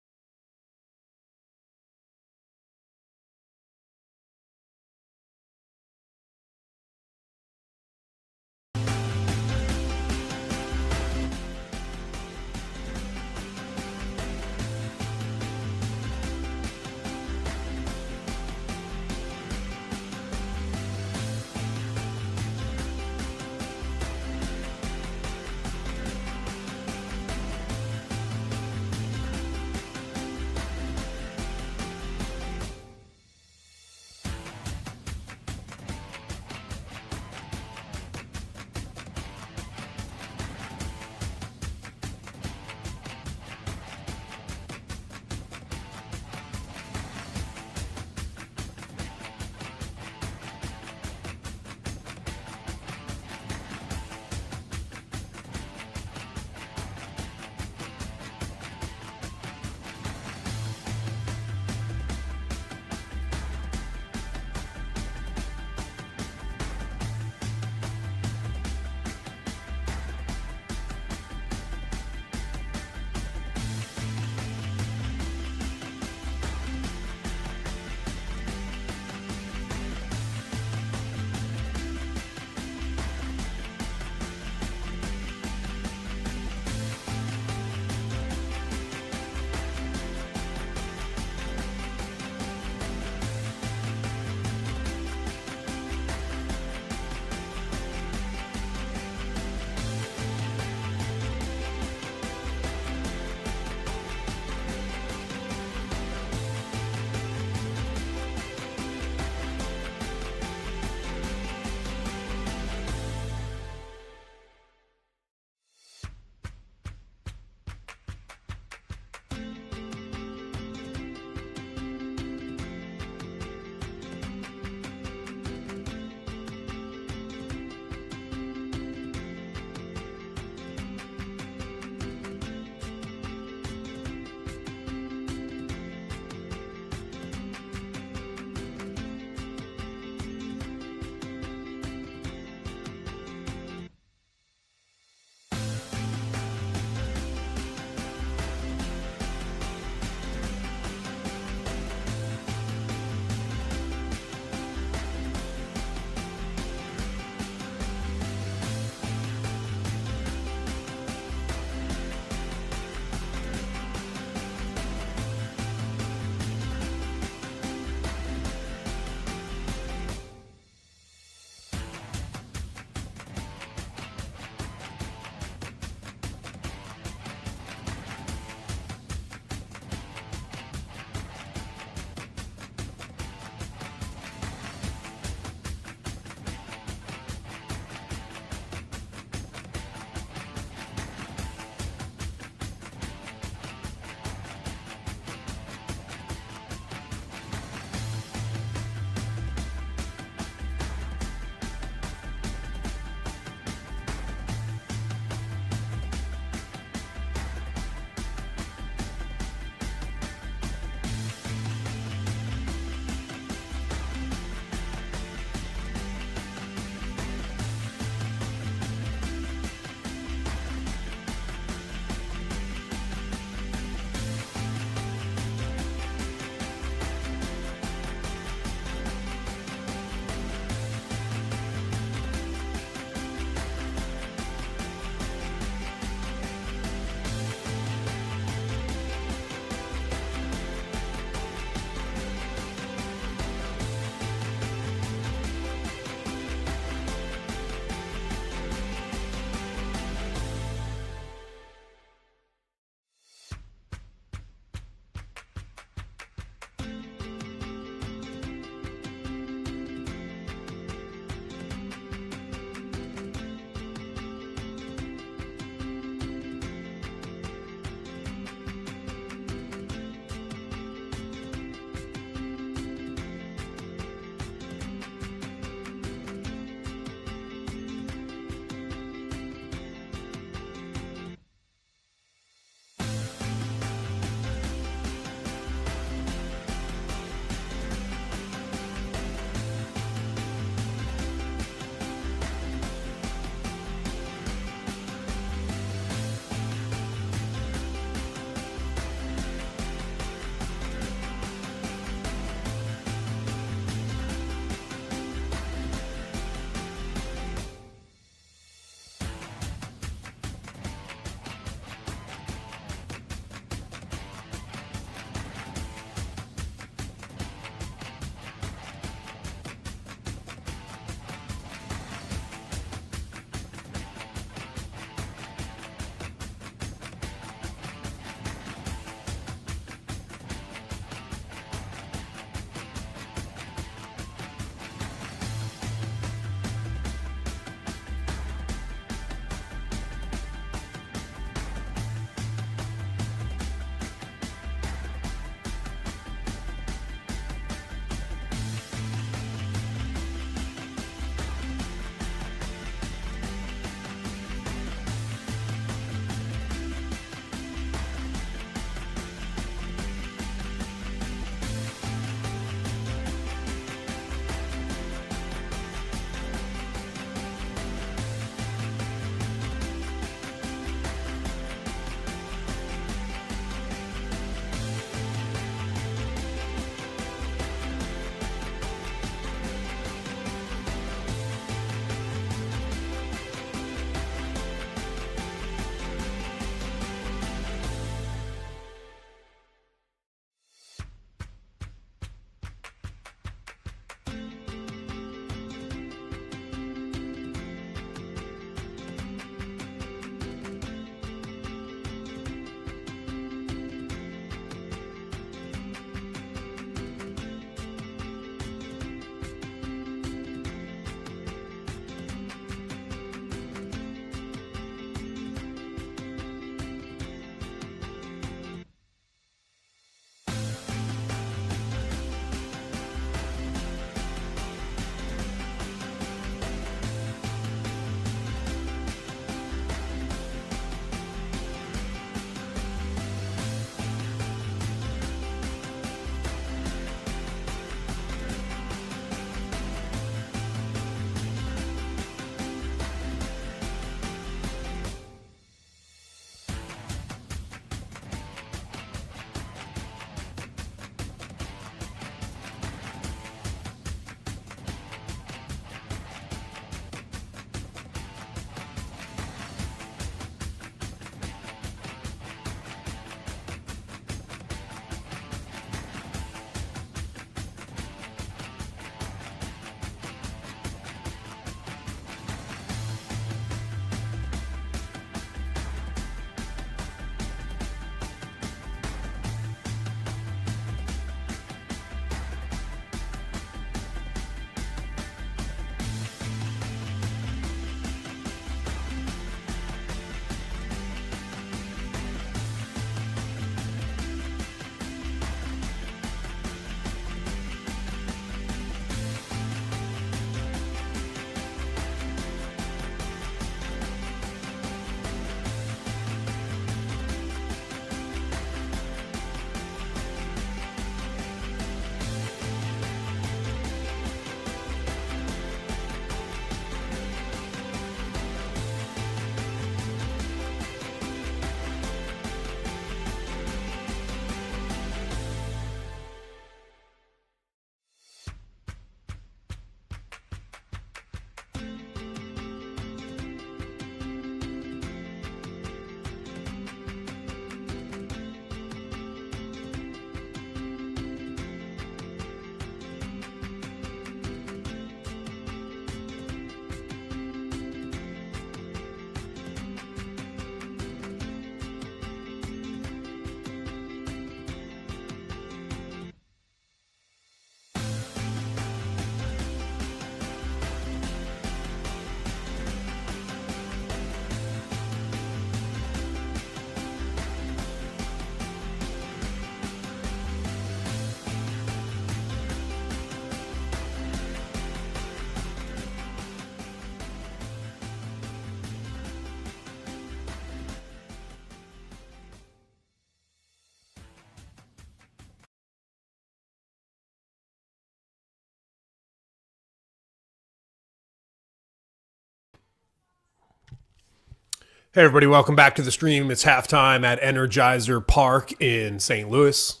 Hey, everybody, welcome back to the stream. It's halftime at Energizer Park in St. Louis.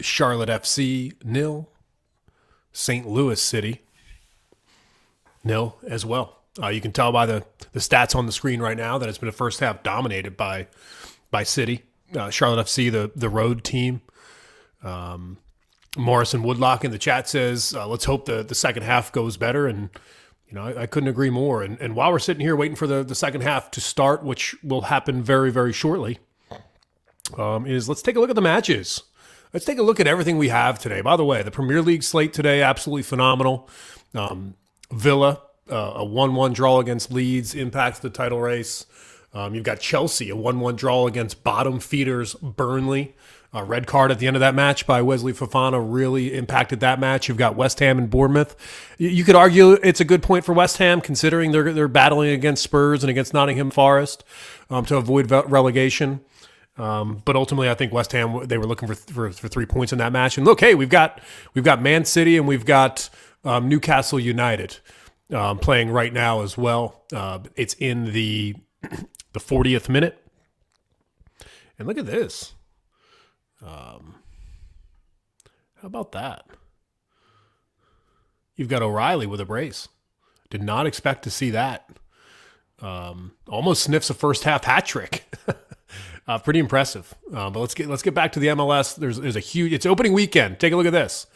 Charlotte FC, 0. St. Louis City, 0 as well. You can tell by the stats on the screen right now that it's been a first half dominated by City. Charlotte FC, the road team. Morrison Woodlock in the chat says, let's hope the second half goes better. And I couldn't agree more. And while we're sitting here waiting for the second half to start, which will happen very, very shortly, let's take a look at the matches. Let's take a look at everything we have today. By the way, the Premier League slate today, absolutely phenomenal. Villa, a 1-1 draw against Leeds, impacts the title race. You've got Chelsea, a 1-1 draw against bottom feeders Burnley. A red card at the end of that match by Wesley Fofana really impacted that match. You've got West Ham and Bournemouth. You could argue it's a good point for West Ham, considering they're battling against Spurs and against Nottingham Forest to avoid relegation. But ultimately, I think West Ham, they were looking for 3 points in that match. And look, hey, we've got Man City and we've got Newcastle United playing right now as well. It's in the 40th minute. And look at this. How about that? You've got O'Reilly with a brace. Did not expect to see that. Almost sniffs a first half hat trick. Pretty impressive. But let's get back to the MLS. There's a huge. It's opening weekend. Take a look at this.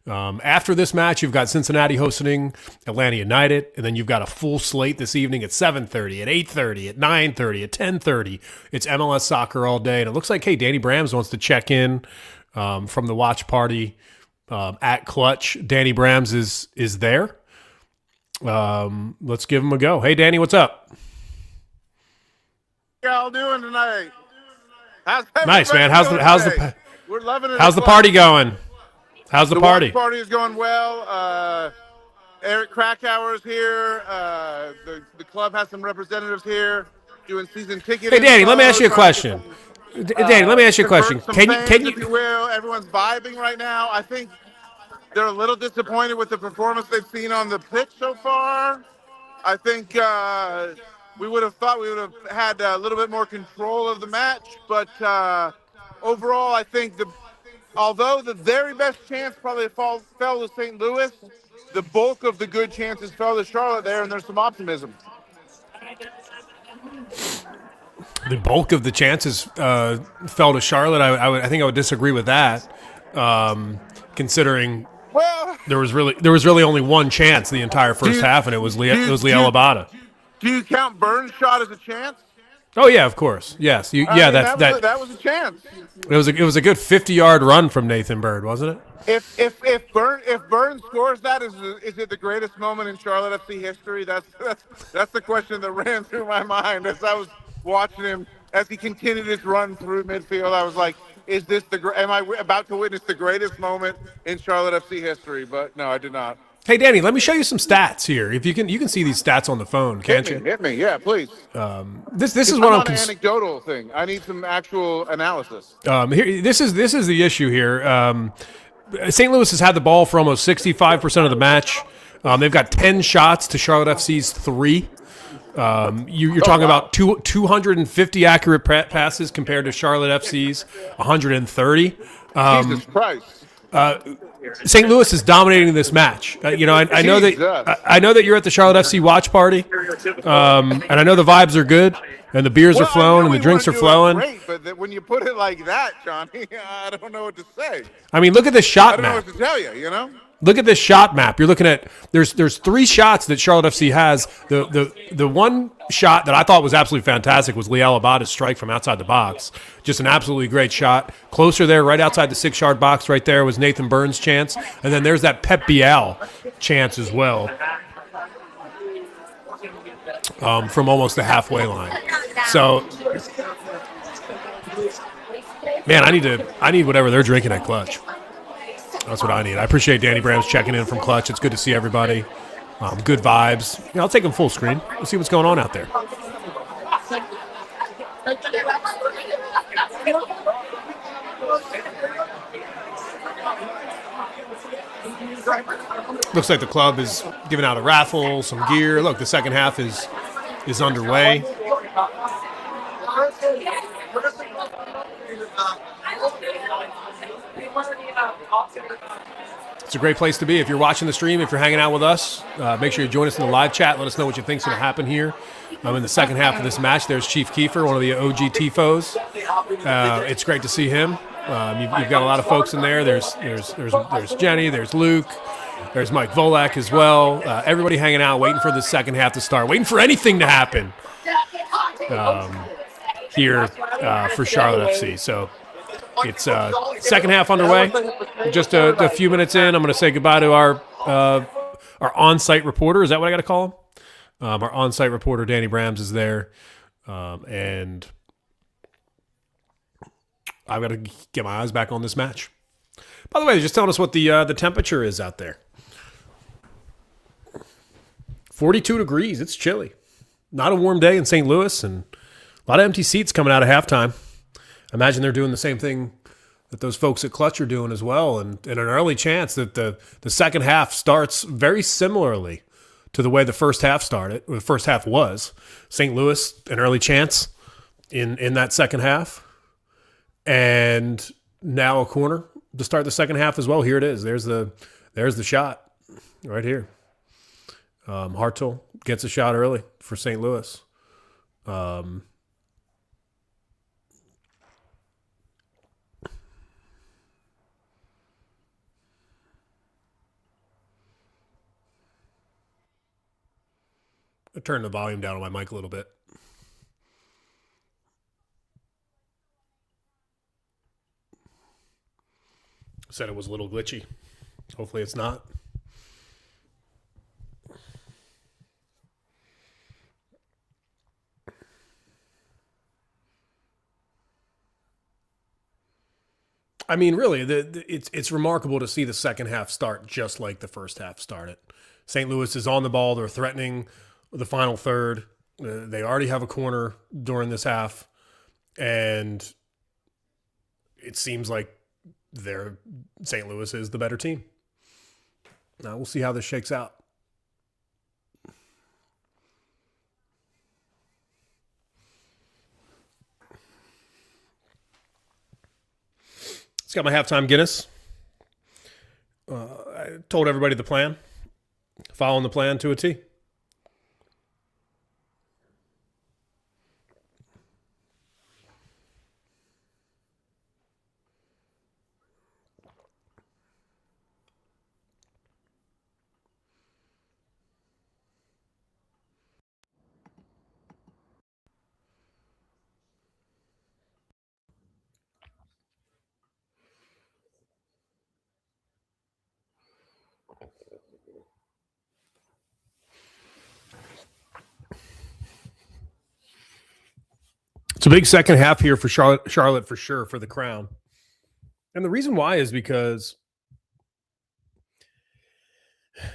After this match, you've got Cincinnati hosting Atlanta United, and then you've got a full slate this evening at 7:30, at 8:30, at 9:30, at 10:30. It's MLS soccer all day, and it looks like, hey, Danny Brams wants to check in from the watch party at Clutch. Danny Brams is there. Let's give him a go. Hey, Danny, what's up? How y'all doing tonight? Nice, man. We're loving it. How's the party going? How's the party? The party is going well. Eric Krakauer is here. The club has some representatives here doing season ticket. Hey, Danny, let me ask you a question. Danny, let me ask you a question. Can you, if you will, everyone's vibing right now. I think they're a little disappointed with the performance they've seen on the pitch so far. I think we would have thought we would have had a little bit more control of the match, but overall, I think although the very best chance probably fell to St. Louis, the bulk of the good chances fell to Charlotte there, and there's some optimism. The bulk of the chances fell to Charlotte. I think I would disagree with that, considering there was really only one chance the entire first half, and it was Liel Abada. Do you count Burns' shot as a chance? Oh yeah, of course. Yes. That was a chance. It was a good 50-yard run from Nathan Bird, wasn't it? If Burns scores that, is it the greatest moment in Charlotte FC history? That's the question that ran through my mind as I was watching him as he continued his run through midfield. I was like, am I about to witness the greatest moment in Charlotte FC history? But no, I did not. Hey, Danny, let me show you some stats here. If you can see these stats on the phone, can't you? Hit me, yeah, please. This is what I'm an anecdotal thing. I need some actual analysis. This is the issue here. St. Louis has had the ball for almost 65% of the match. They've got 10 shots to Charlotte FC's 3. You're talking about 250 accurate passes compared to Charlotte FC's 130. Jesus Christ. St. Louis is dominating this match. I know that you're at the Charlotte FC watch party, and I know the vibes are good, and the beers are flowing, and the drinks are flowing. Great, but when you put it like that, Johnny, I don't know what to say. I mean, look at this shot map. I don't know what to tell you. You know. Look at this shot map. You're looking at there's 3 shots that Charlotte FC has. The one shot that I thought was absolutely fantastic was Liel Abada's strike from outside the box. Just an absolutely great shot. Closer there, right outside the 6-yard box right there was Nathan Burns' chance. And then there's that Pep Biel chance as well from almost the halfway line. So, man, I need whatever they're drinking at Clutch. That's what I need. I appreciate Danny Brams checking in from Clutch. It's good to see everybody. Good vibes. I'll take them full screen. We'll see what's going on out there. Looks like the club is giving out a raffle, some gear. Look, the second half is underway. It's a great place to be. If you're watching the stream, if you're hanging out with us, make sure you join us in the live chat. Let us know what you think's going to happen here. In the second half of this match, there's Chief Kiefer, one of the OG Tifos. It's great to see him. You've got a lot of folks in there. There's Jenny, there's Luke, there's Mike Volak as well. Everybody hanging out, waiting for the second half to start, waiting for anything to happen here for Charlotte FC. So it's second half underway. Just a few minutes in, I'm going to say goodbye to our on-site reporter. Is that what I got to call him? Our on-site reporter, Danny Brams, is there. And I've got to get my eyes back on this match. By the way, just telling us what the temperature is out there. 42 degrees. It's chilly. Not a warm day in St. Louis, and a lot of empty seats coming out of halftime. I imagine they're doing the same thing that those folks at Clutch are doing as well, and an early chance that the second half starts very similarly to the way the first half started. The first half was St. Louis, an early chance in that second half, and now a corner to start the second half as well. Here it is. There's the shot right here. Hartel gets a shot early for St. Louis. I turned the volume down on my mic a little bit. Said it was a little glitchy. Hopefully it's not. I mean, really, it's remarkable to see the second half start just like the first half started. St. Louis is on the ball. They're threatening the final third. They already have a corner during this half, and it seems like St. Louis is the better team. Now we'll see how this shakes out. It's got my halftime Guinness. I told everybody the plan. Following the plan to a T. It's a big second half here for Charlotte for sure, for the Crown. And the reason why is because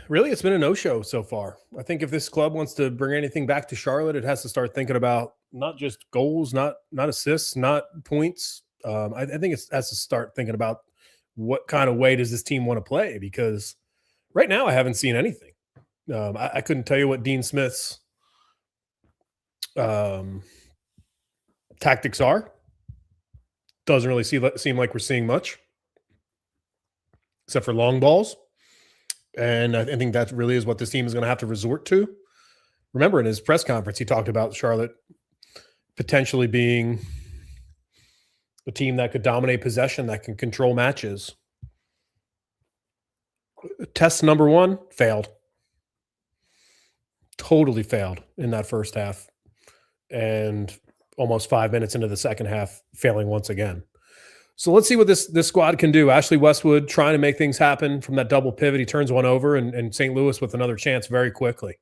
really it's been a no-show so far. I think if this club wants to bring anything back to Charlotte, it has to start thinking about not just goals, not assists, not points. I think it has to start thinking about what kind of way does this team want to play, because right now I haven't seen anything. I couldn't tell you what Dean Smith's tactics are. Doesn't really seem like we're seeing much, except for long balls. And I think that really is what this team is going to have to resort to. Remember, in his press conference, he talked about Charlotte potentially being a team that could dominate possession, that can control matches. Test number one failed. Totally failed in that first half. And almost 5 minutes into the second half, failing once again. So let's see what this squad can do. Ashley Westwood trying to make things happen from that double pivot. He turns one over, and St. Louis with another chance very quickly.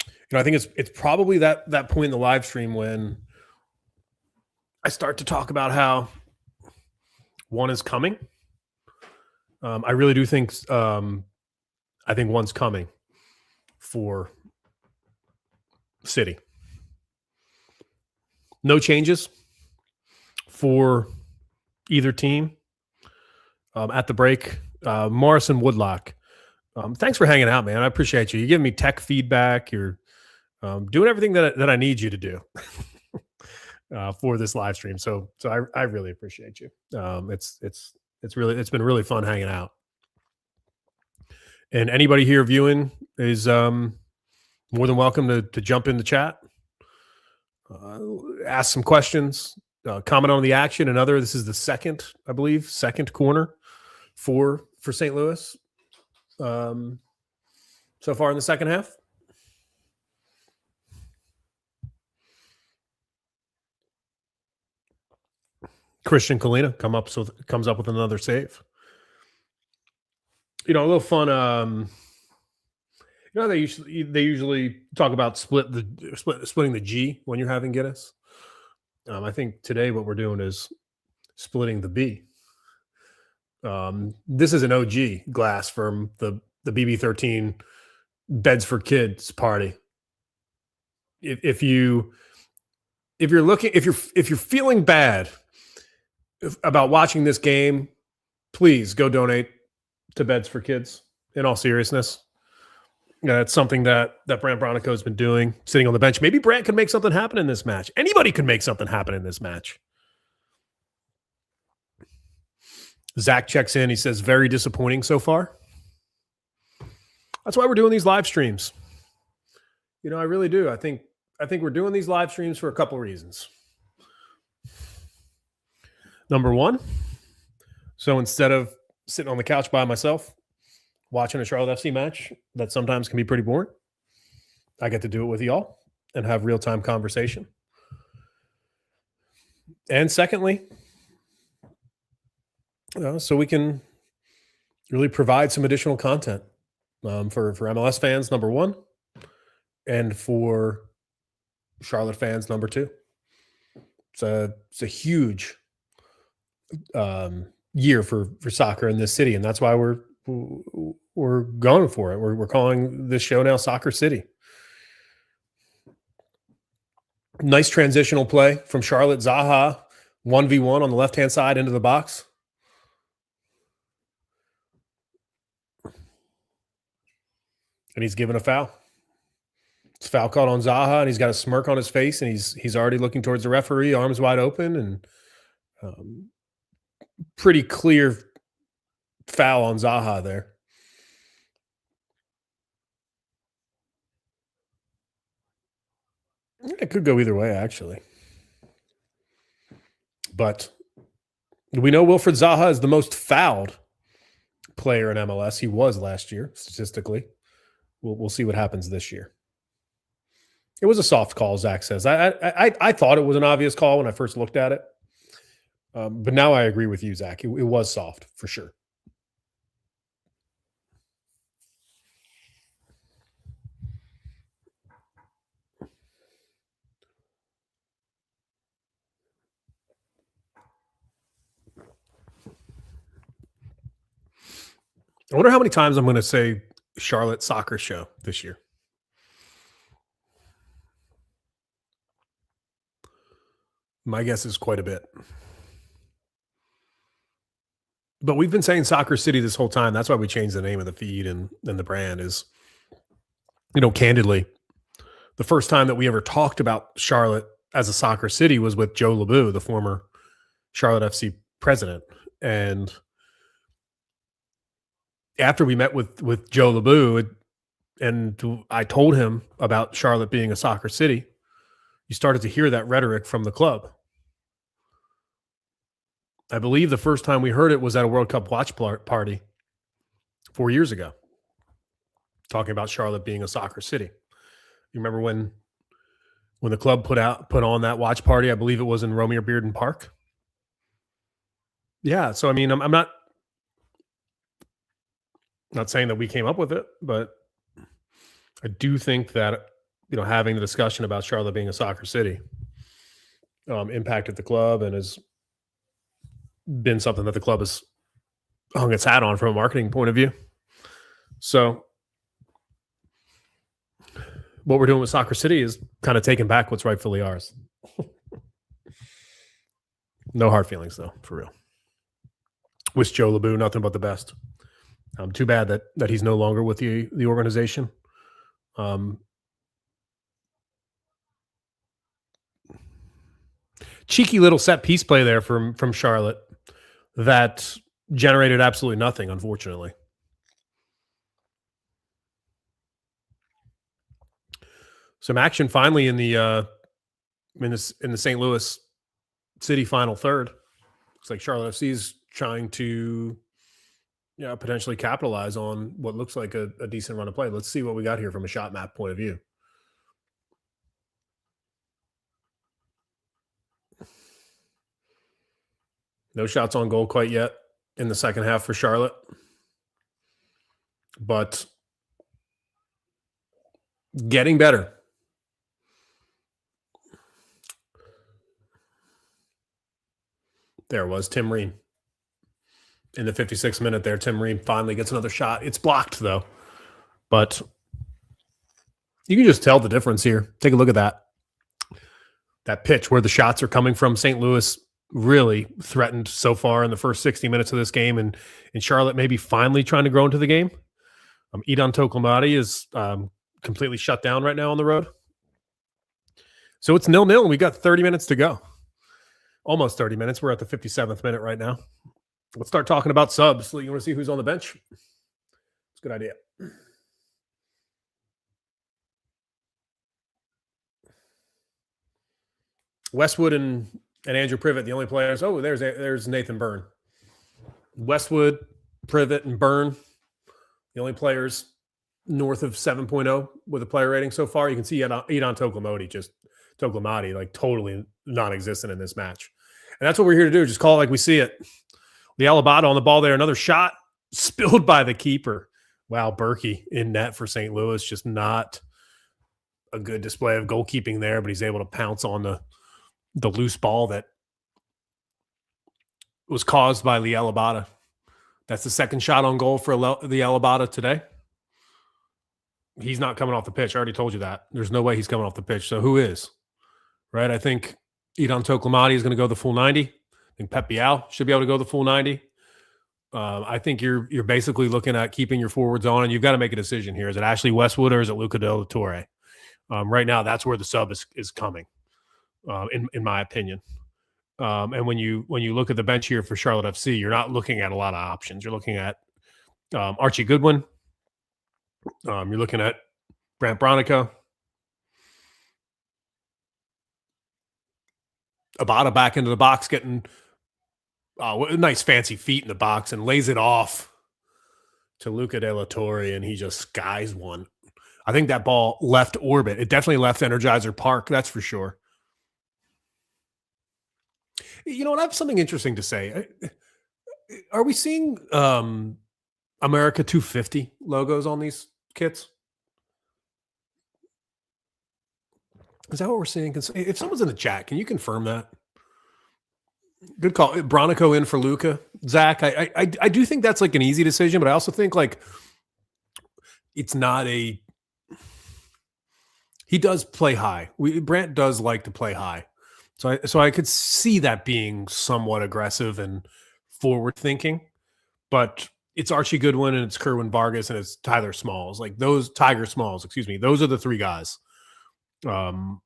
You know, I think it's probably that point in the live stream when I start to talk about how one is coming. I really do think I think one's coming for City. No changes for either team at the break. Morrison Woodlock, thanks for hanging out, man. I appreciate you. You're giving me tech feedback. You're doing everything that I need you to do for this live stream. So I really appreciate you. It's been really fun hanging out. And anybody here viewing is more than welcome to jump in the chat, ask some questions, comment on the action. This is the second corner for St. Louis so far in the second half. Christian Kahlina comes up with another save. A little fun. They usually talk about splitting the G when you're having Guinness. I think today what we're doing is splitting the B. This is an OG glass from the BB13 Beds for Kids party. If you're feeling bad about watching this game, please go donate to Beds for Kids. In all seriousness, it's something that Brant Bronico has been doing, sitting on the bench. Maybe Brant could make something happen in this match. Anybody could make something happen in this match. Zach checks in. He says, very disappointing so far. That's why we're doing these live streams. I really do. I think we're doing these live streams for a couple reasons. Number one, so instead of sitting on the couch by myself watching a Charlotte FC match that sometimes can be pretty boring, I get to do it with y'all and have real-time conversation. And secondly, so we can really provide some additional content for MLS fans, number one, and for Charlotte fans, number two. It's a huge year for soccer in this city, and that's why we're going for it. We're calling this show now Soccer City. Nice transitional play from Charlotte. Zaha 1v1 on the left-hand side into the box. And he's given a foul. It's foul called on Zaha, and he's got a smirk on his face, and he's already looking towards the referee, arms wide open, and pretty clear foul on Zaha there. It could go either way, actually. But we know Wilfred Zaha is the most fouled player in MLS. He was last year, statistically. We'll see what happens this year. It was a soft call, Zach says. I thought it was an obvious call when I first looked at it. But now I agree with you, Zach. It was soft, for sure. I wonder how many times I'm going to say Charlotte Soccer Show this year. My guess is quite a bit. But we've been saying Soccer City this whole time. That's why we changed the name of the feed and the brand is, candidly, the first time that we ever talked about Charlotte as a soccer city was with Joe LeBou, the former Charlotte FC president. And after we met with Joe LeBou and I told him about Charlotte being a soccer city, you started to hear that rhetoric from the club. I believe the first time we heard it was at a World Cup watch party 4 years ago, talking about Charlotte being a soccer city. You remember when the club put on that watch party? I believe it was in Romeo Bearden Park. Yeah, so I'm not saying that we came up with it, but I do think that having the discussion about Charlotte being a soccer city impacted the club and has been something that the club has hung its hat on from a marketing point of view. So what we're doing with Soccer City is kind of taking back what's rightfully ours. No hard feelings, though, for real. Wish Joe LeBou nothing but the best. Too bad that he's no longer with the organization. cheeky little set piece play there from Charlotte that generated absolutely nothing, unfortunately. Some action finally in the St. Louis City final third. Looks like Charlotte FC is trying to potentially capitalize on what looks like a decent run of play. Let's see what we got here from a shot map point of view. No shots on goal quite yet in the second half for Charlotte. But getting better. There was Tim Ream. In the 56th minute there, Tim Ream finally gets another shot. It's blocked, though. But you can just tell the difference here. Take a look at that. That pitch where the shots are coming from. St. Louis really threatened so far in the first 60 minutes of this game. And Charlotte maybe finally trying to grow into the game. Idan Toklomati is completely shut down right now on the road. So it's 0-0, and we got 30 minutes to go. Almost 30 minutes. We're at the 57th minute right now. Let's start talking about subs. You want to see who's on the bench? It's a good idea. Westwood and Andrew Privet, the only players. Oh, there's Nathan Byrne. Westwood, Privet, and Byrne, the only players north of 7.0 with a player rating so far. You can see Idan Toklomati, like totally non-existent in this match. And that's what we're here to do, just call it like we see it. Lialabada on the ball there. Another shot spilled by the keeper. Wow, Berkey in net for St. Louis. Just not a good display of goalkeeping there, but he's able to pounce on the loose ball that was caused by Lialabada. That's the second shot on goal for Lialabada today. He's not coming off the pitch. I already told you that. There's no way he's coming off the pitch. So who is? Right? I think Idan Toklomati is going to go the full 90. I think Pep Bial should be able to go the full 90. I think you're basically looking at keeping your forwards on, and you've got to make a decision here. Is it Ashley Westwood or is it Luca de la Torre? Right now, that's where the sub is coming, in my opinion. And when you look at the bench here for Charlotte FC, you're not looking at a lot of options. You're looking at Archie Goodwin. You're looking at Brant Bronico. Abada back into the box, getting nice fancy feet in the box and lays it off to Luca de la Torre, and he just skies one. I think that ball left orbit. It definitely left Energizer Park, that's for sure. You know what? I have something interesting to say. Are we seeing America 250 logos on these kits? Is that what we're seeing? If someone's in the chat, can you confirm that? Good call. Bronico in for Luca. Zach, I do think that's like an easy decision, but I also think like it's not a... He does play high. Brant does like to play high. So I could see that being somewhat aggressive and forward thinking, but it's Archie Goodwin and it's Kerwin Vargas and it's Tyler Smalls. Like those Tiger Smalls, excuse me. Those are the three guys. Abada's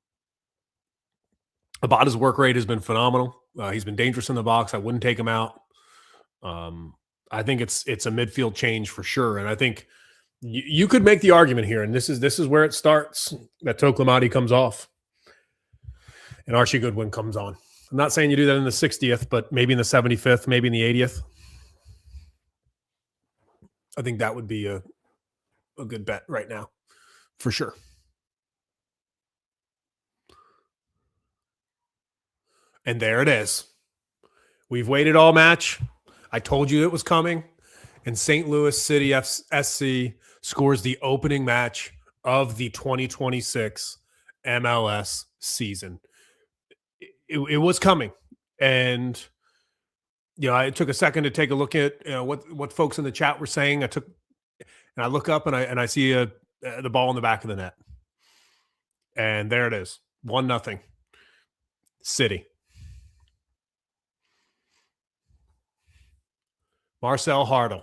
work rate has been phenomenal. He's been dangerous in the box. I wouldn't take him out. I think it's a midfield change for sure. And I think you could make the argument here, and this is where it starts, that Toklomati comes off and Archie Goodwin comes on. I'm not saying you do that in the 60th, but maybe in the 75th, maybe in the 80th. I think that would be a good bet right now, for sure. And there it is. We've waited all match. I told you it was coming. And St. Louis City SC scores the opening match of the 2026 MLS season. It was coming. And, I took a second to take a look at what folks in the chat were saying. I look up and I see the ball in the back of the net. And there it is. 1-0. City. Marcel Hartle.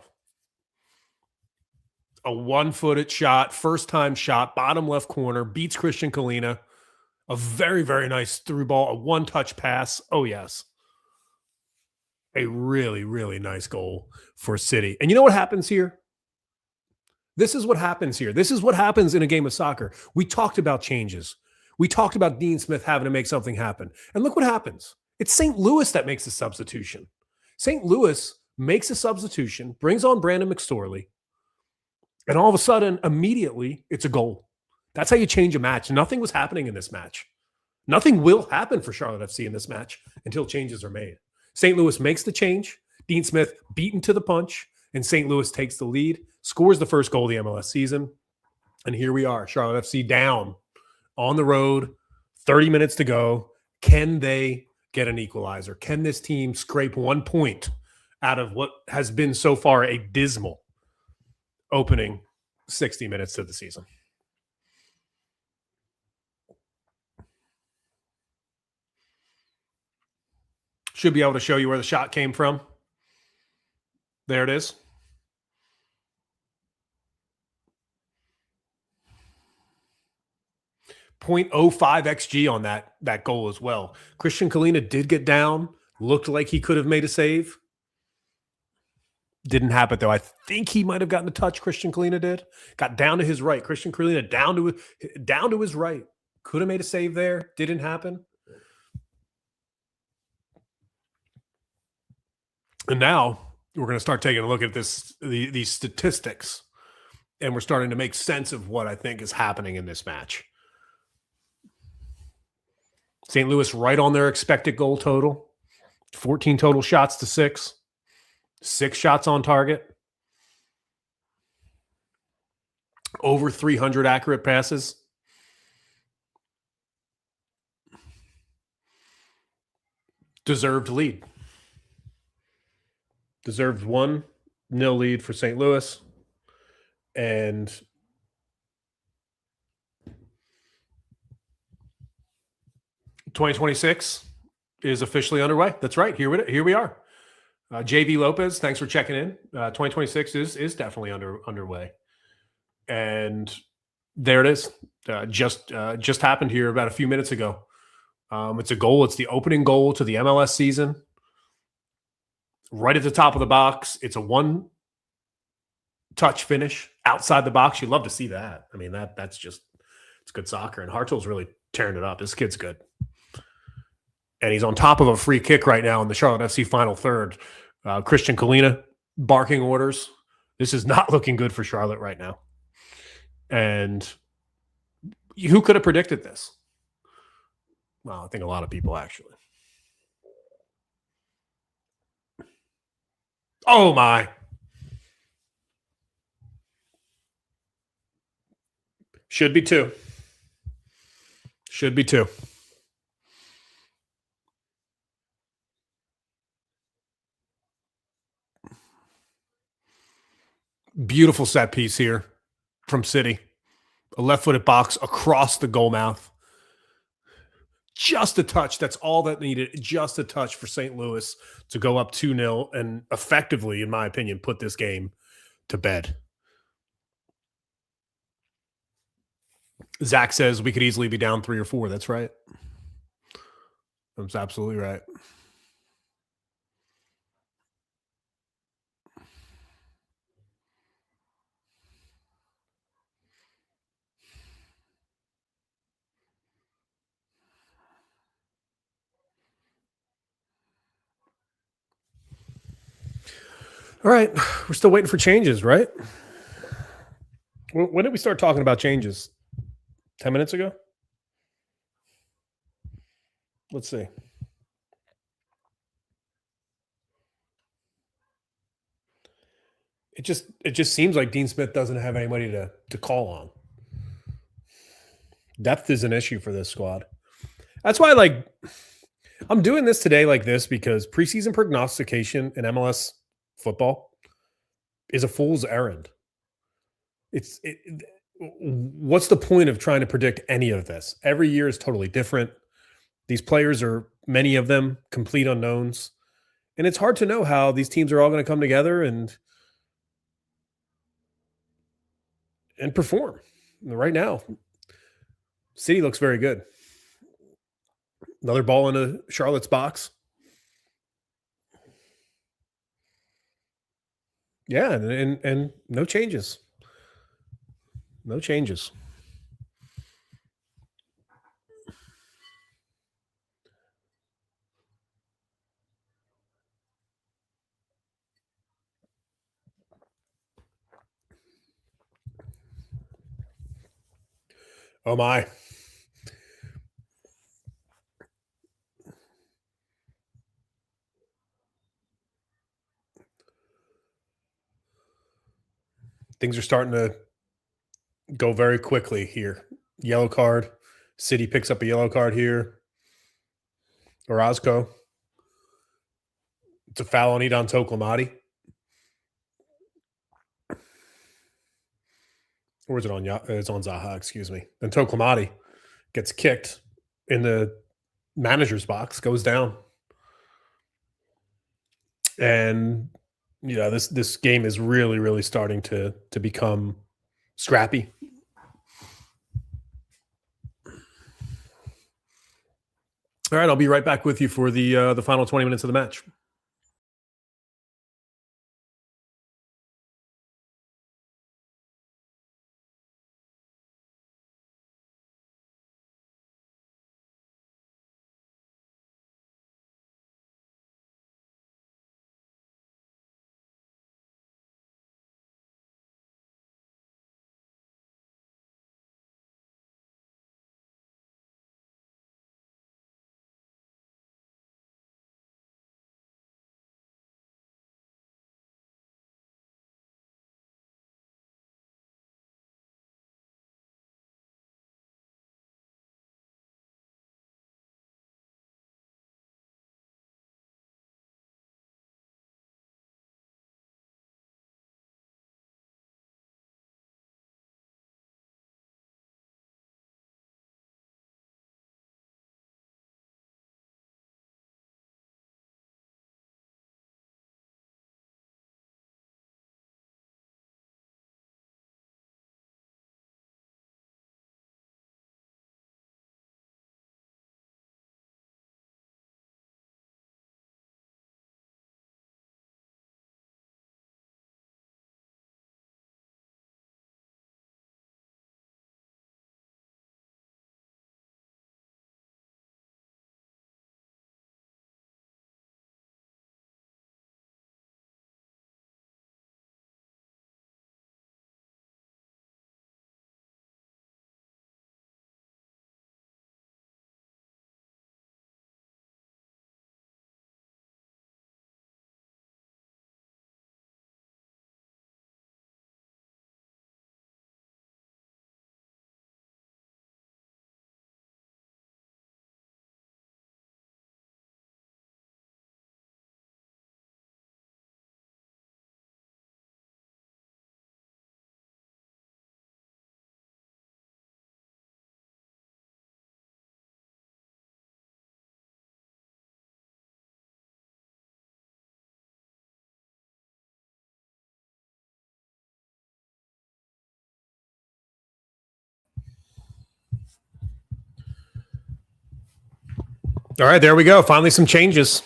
A one-footed shot, first-time shot, bottom left corner, beats Christian Kahlina. A very, very nice through ball, a one-touch pass. Oh, yes. A really, really nice goal for City. And you know what happens here? This is what happens here. This is what happens in a game of soccer. We talked about changes. We talked about Dean Smith having to make something happen. And look what happens. It's St. Louis that makes the substitution. St. Louis makes a substitution, brings on Brandon McSorley, and all of a sudden, immediately, it's a goal. That's how you change a match. Nothing was happening in this match. Nothing will happen for Charlotte FC in this match until changes are made. St. Louis makes the change. Dean Smith beaten to the punch, and St. Louis takes the lead, scores the first goal of the MLS season. And here we are, Charlotte FC down on the road, 30 minutes to go. Can they get an equalizer? Can this team scrape 1 point out of what has been so far a dismal opening 60 minutes to the season? Should be able to show you where the shot came from. There it is. .05 XG on that goal as well. Christian Kahlina did get down. Looked like he could have made a save. Didn't happen, though. I think he might have gotten a touch. Christian Kahlina did. Got down to his right. Christian Kahlina down to his right. Could have made a save there. Didn't happen. And now we're going to start taking a look at these statistics, and we're starting to make sense of what I think is happening in this match. St. Louis right on their expected goal total. 14 total shots to 6. 6 shots on target. Over 300 accurate passes. Deserved lead. Deserved 1-0 lead for St. Louis. And '26 is officially underway. That's right. Here we are. JV Lopez, thanks for checking in. 2026 is definitely underway. And there it is. Just happened here about a few minutes ago. It's a goal. It's the opening goal to the MLS season. Right at the top of the box. It's a one-touch finish outside the box. You'd love to see that. I mean, it's good soccer. And Hartle's really tearing it up. This kid's good. And he's on top of a free kick right now in the Charlotte FC final third. Christian Kahlina barking orders. This is not looking good for Charlotte right now. And who could have predicted this? Well, I think a lot of people, actually. Oh, my. Should be 2. Should be 2. Beautiful set piece here from City. A left-footed box across the goal mouth. Just a touch. That's all that needed. Just a touch for St. Louis to go up 2-0 and effectively, in my opinion, put this game to bed. Zach says we could easily be down 3 or 4. That's right. That's absolutely right. All right. We're still waiting for changes, right? When did we start talking about changes? 10 minutes ago? Let's see. It just seems like Dean Smith doesn't have anybody to call on. Depth is an issue for this squad. That's why, I'm doing this today like this because preseason prognostication in MLS football is a fool's errand. What's the point of trying to predict any of this? Every year is totally different. These players are, many of them, complete unknowns. And it's hard to know how these teams are all going to come together and perform. Right now, City looks very good. Another ball into Charlotte's box. Yeah, and no changes. No changes. Oh my. Things are starting to go very quickly here. Yellow card. City picks up a yellow card here. Orozco. It's a foul on Idan Toklamati. Or is it on? It's on Zaha, excuse me. And Toklamati gets kicked in the manager's box, goes down. And this game is really, really starting to become scrappy. All right, I'll be right back with you for the final 20 minutes of the match. All right, there we go. Finally, some changes.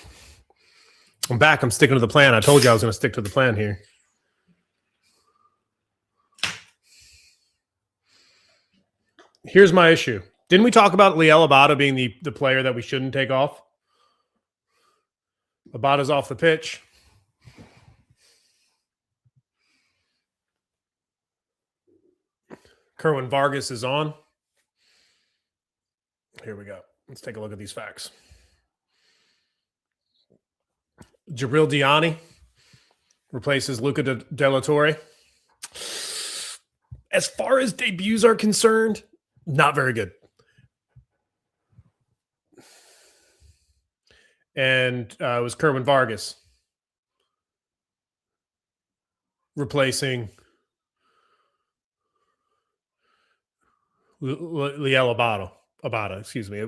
I'm back. I'm sticking to the plan. I told you I was going to stick to the plan here. Here's my issue. Didn't we talk about Liel Abada being the player that we shouldn't take off? Abada's off the pitch. Kerwin Vargas is on. Here we go. Let's take a look at these facts. Jabril Diani replaces Luca De La Torre. As far as debuts are concerned, not very good. And it was Kerwin Vargas replacing Liel Abada, excuse me.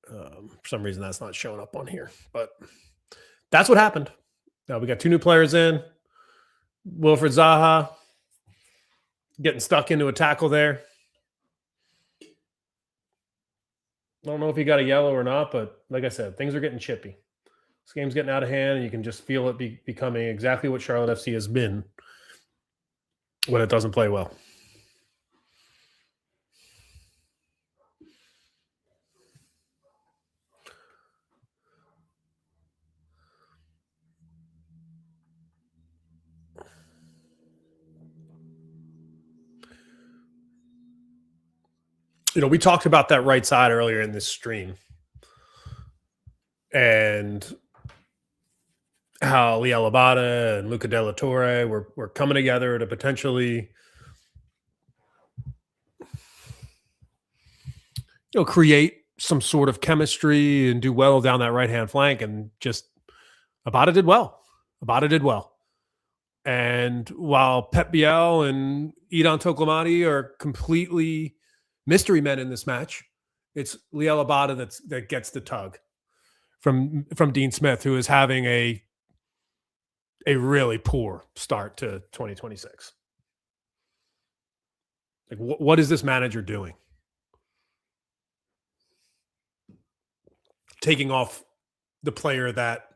For some reason, that's not showing up on here. But that's what happened. Now we got two new players in. Wilfred Zaha getting stuck into a tackle there. I don't know if he got a yellow or not, but like I said, things are getting chippy. This game's getting out of hand, and you can just feel it becoming exactly what Charlotte FC has been when it doesn't play well. We talked about that right side earlier in this stream and how Liel Abada and Luca De La Torre were coming together to potentially create some sort of chemistry and do well down that right-hand flank. And just Abada did well. And while Pep Biel and Idan Toklamati are completely mystery men in this match, it's Liel Abada that gets the tug from Dean Smith, who is having a really poor start to 2026. Like, what is this manager doing? Taking off the player that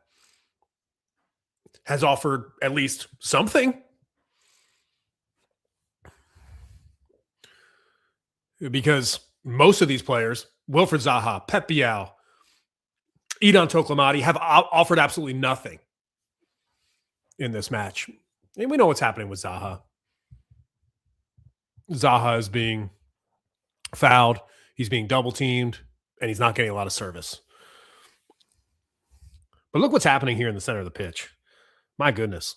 has offered at least something. Because most of these players, Wilfried Zaha, Pep Biel, Idan Toklamati, have offered absolutely nothing in this match. And we know what's happening with Zaha. Zaha is being fouled. He's being double teamed, and he's not getting a lot of service. But look what's happening here in the center of the pitch. My goodness.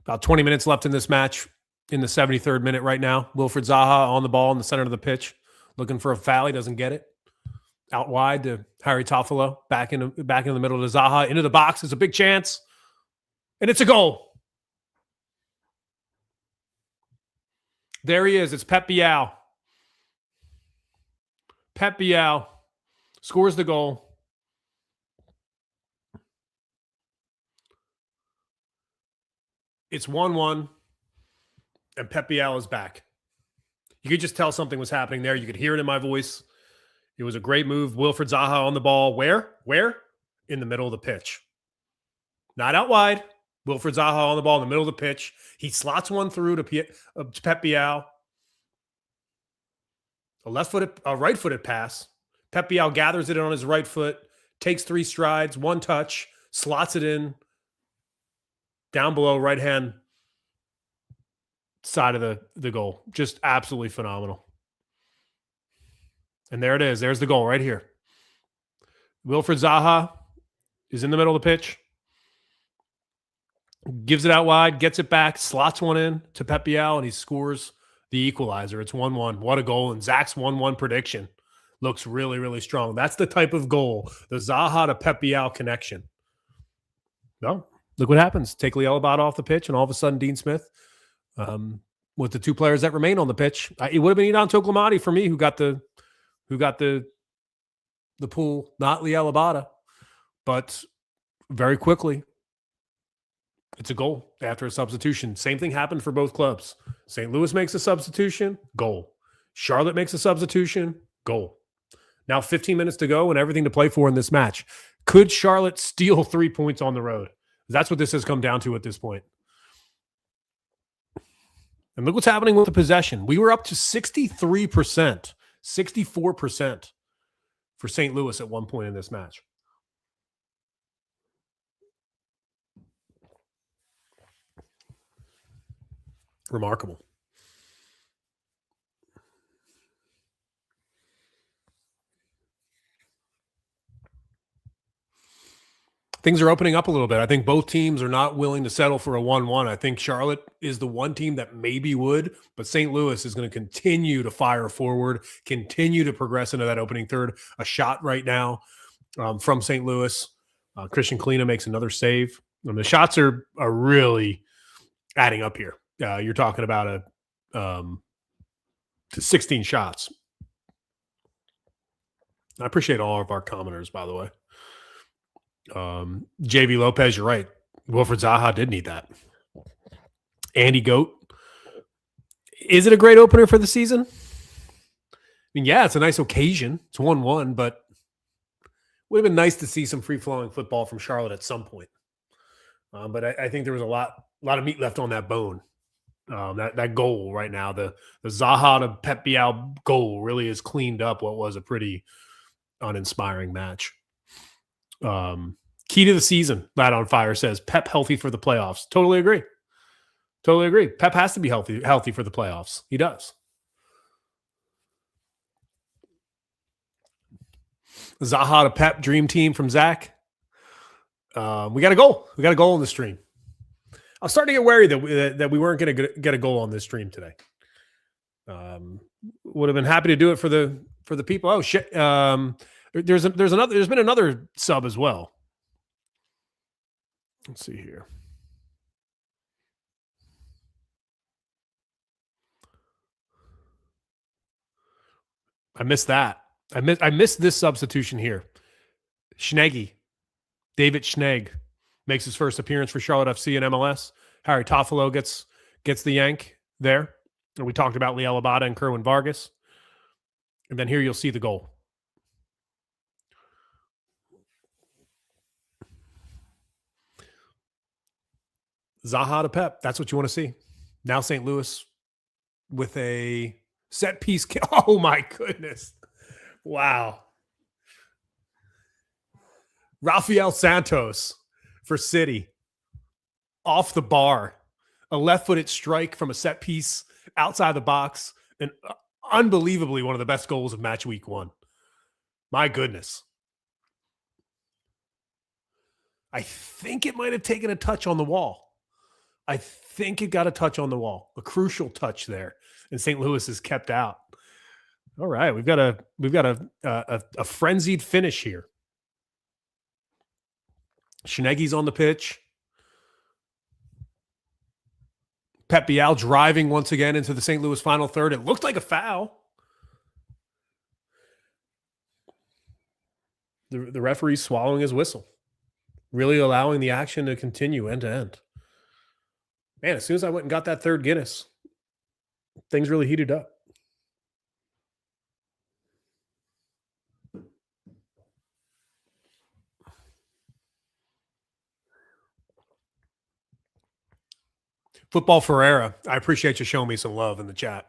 About 20 minutes left in this match, in the 73rd minute right now. Wilfried Zaha on the ball in the center of the pitch, looking for a foul. He doesn't get it. Out wide to Harry Toffolo, back in the middle to Zaha, into the box. It's a big chance, and it's a goal. There he is. It's Pep Biel. Pep Biel scores the goal. It's 1-1, and Pep Biel is back. You could just tell something was happening there. You could hear it in my voice. It was a great move. Wilfried Zaha on the ball. Where? In the middle of the pitch. Not out wide. Wilfried Zaha on the ball in the middle of the pitch. He slots one through to Pep Biel. A right-footed pass. Pep Biel gathers it on his right foot, takes 3 strides, 1 touch, slots it in down below right-hand side of the goal. Just absolutely phenomenal. And there it is. There's the goal right here. Wilfried Zaha is in the middle of the pitch. Gives it out wide, gets it back, slots one in to Pep Biel, and he scores the equalizer. It's 1-1. What a goal. And Zach's 1-1 prediction looks really, really strong. That's the type of goal, the Zaha to Pep Biel connection. No, look what happens. Take Liel Abada off the pitch, and all of a sudden Dean Smith, with the 2 players that remain on the pitch, it would have been Idan Toklamati for me who got the pull, not Liel Abada. But very quickly, it's a goal after a substitution. Same thing happened for both clubs. St. Louis makes a substitution, goal. Charlotte makes a substitution, goal. Now 15 minutes to go and everything to play for in this match. Could Charlotte steal 3 points on the road? That's what this has come down to at this point. And look what's happening with the possession. We were up to 63%, 64% for St. Louis at one point in this match. Remarkable. Things are opening up a little bit. I think both teams are not willing to settle for a 1-1. I think Charlotte is the one team that maybe would, but St. Louis is going to continue to fire forward, continue to progress into that opening third. A shot right now from St. Louis. Christian Kahlina makes another save. And the shots are really adding up here. You're talking about 16 shots. I appreciate all of our commenters, by the way. JV Lopez, you're right. Wilfred Zaha did need that. Andy Goat. Is it a great opener for the season? I mean, yeah, it's a nice occasion. It's 1-1, but would have been nice to see some free-flowing football from Charlotte at some point. But I think there was a lot of meat left on that bone. That goal right now, the Zaha to Pep Bial goal really has cleaned up what was a pretty uninspiring match. Key to the season, Lad on Fire says, Pep healthy for the playoffs. Totally agree. Pep has to be healthy for the playoffs. He does. Zaha to Pep, dream team from Zach. We got a goal. We got a goal on the stream. I was starting to get worried that we weren't going to get a goal on this stream today. Would have been happy to do it for the people. Oh shit! There's been another sub as well. Let's see here. I missed that. I missed this substitution here. Schneggy, David Schnegg, makes his first appearance for Charlotte FC in MLS. Harry Toffolo gets the yank there. And we talked about Liel Abada and Kerwin Vargas. And then here you'll see the goal. Zaha to Pep. That's what you want to see. Now St. Louis with a set piece. Oh, my goodness. Wow. Rafael Santos for City. Off the bar. A left-footed strike from a set piece outside the box. And unbelievably one of the best goals of match week 1. My goodness. I think it might have taken a touch on the wall. I think it got a touch on the wall. A crucial touch there. And St. Louis is kept out. All right. We've got a frenzied finish here. Schneggy's on the pitch. Pep Bial driving once again into the St. Louis final third. It looked like a foul. The referee's swallowing his whistle. Really allowing the action to continue end to end. Man, as soon as I went and got that third Guinness, things really heated up. Football Ferreira, I appreciate you showing me some love in the chat.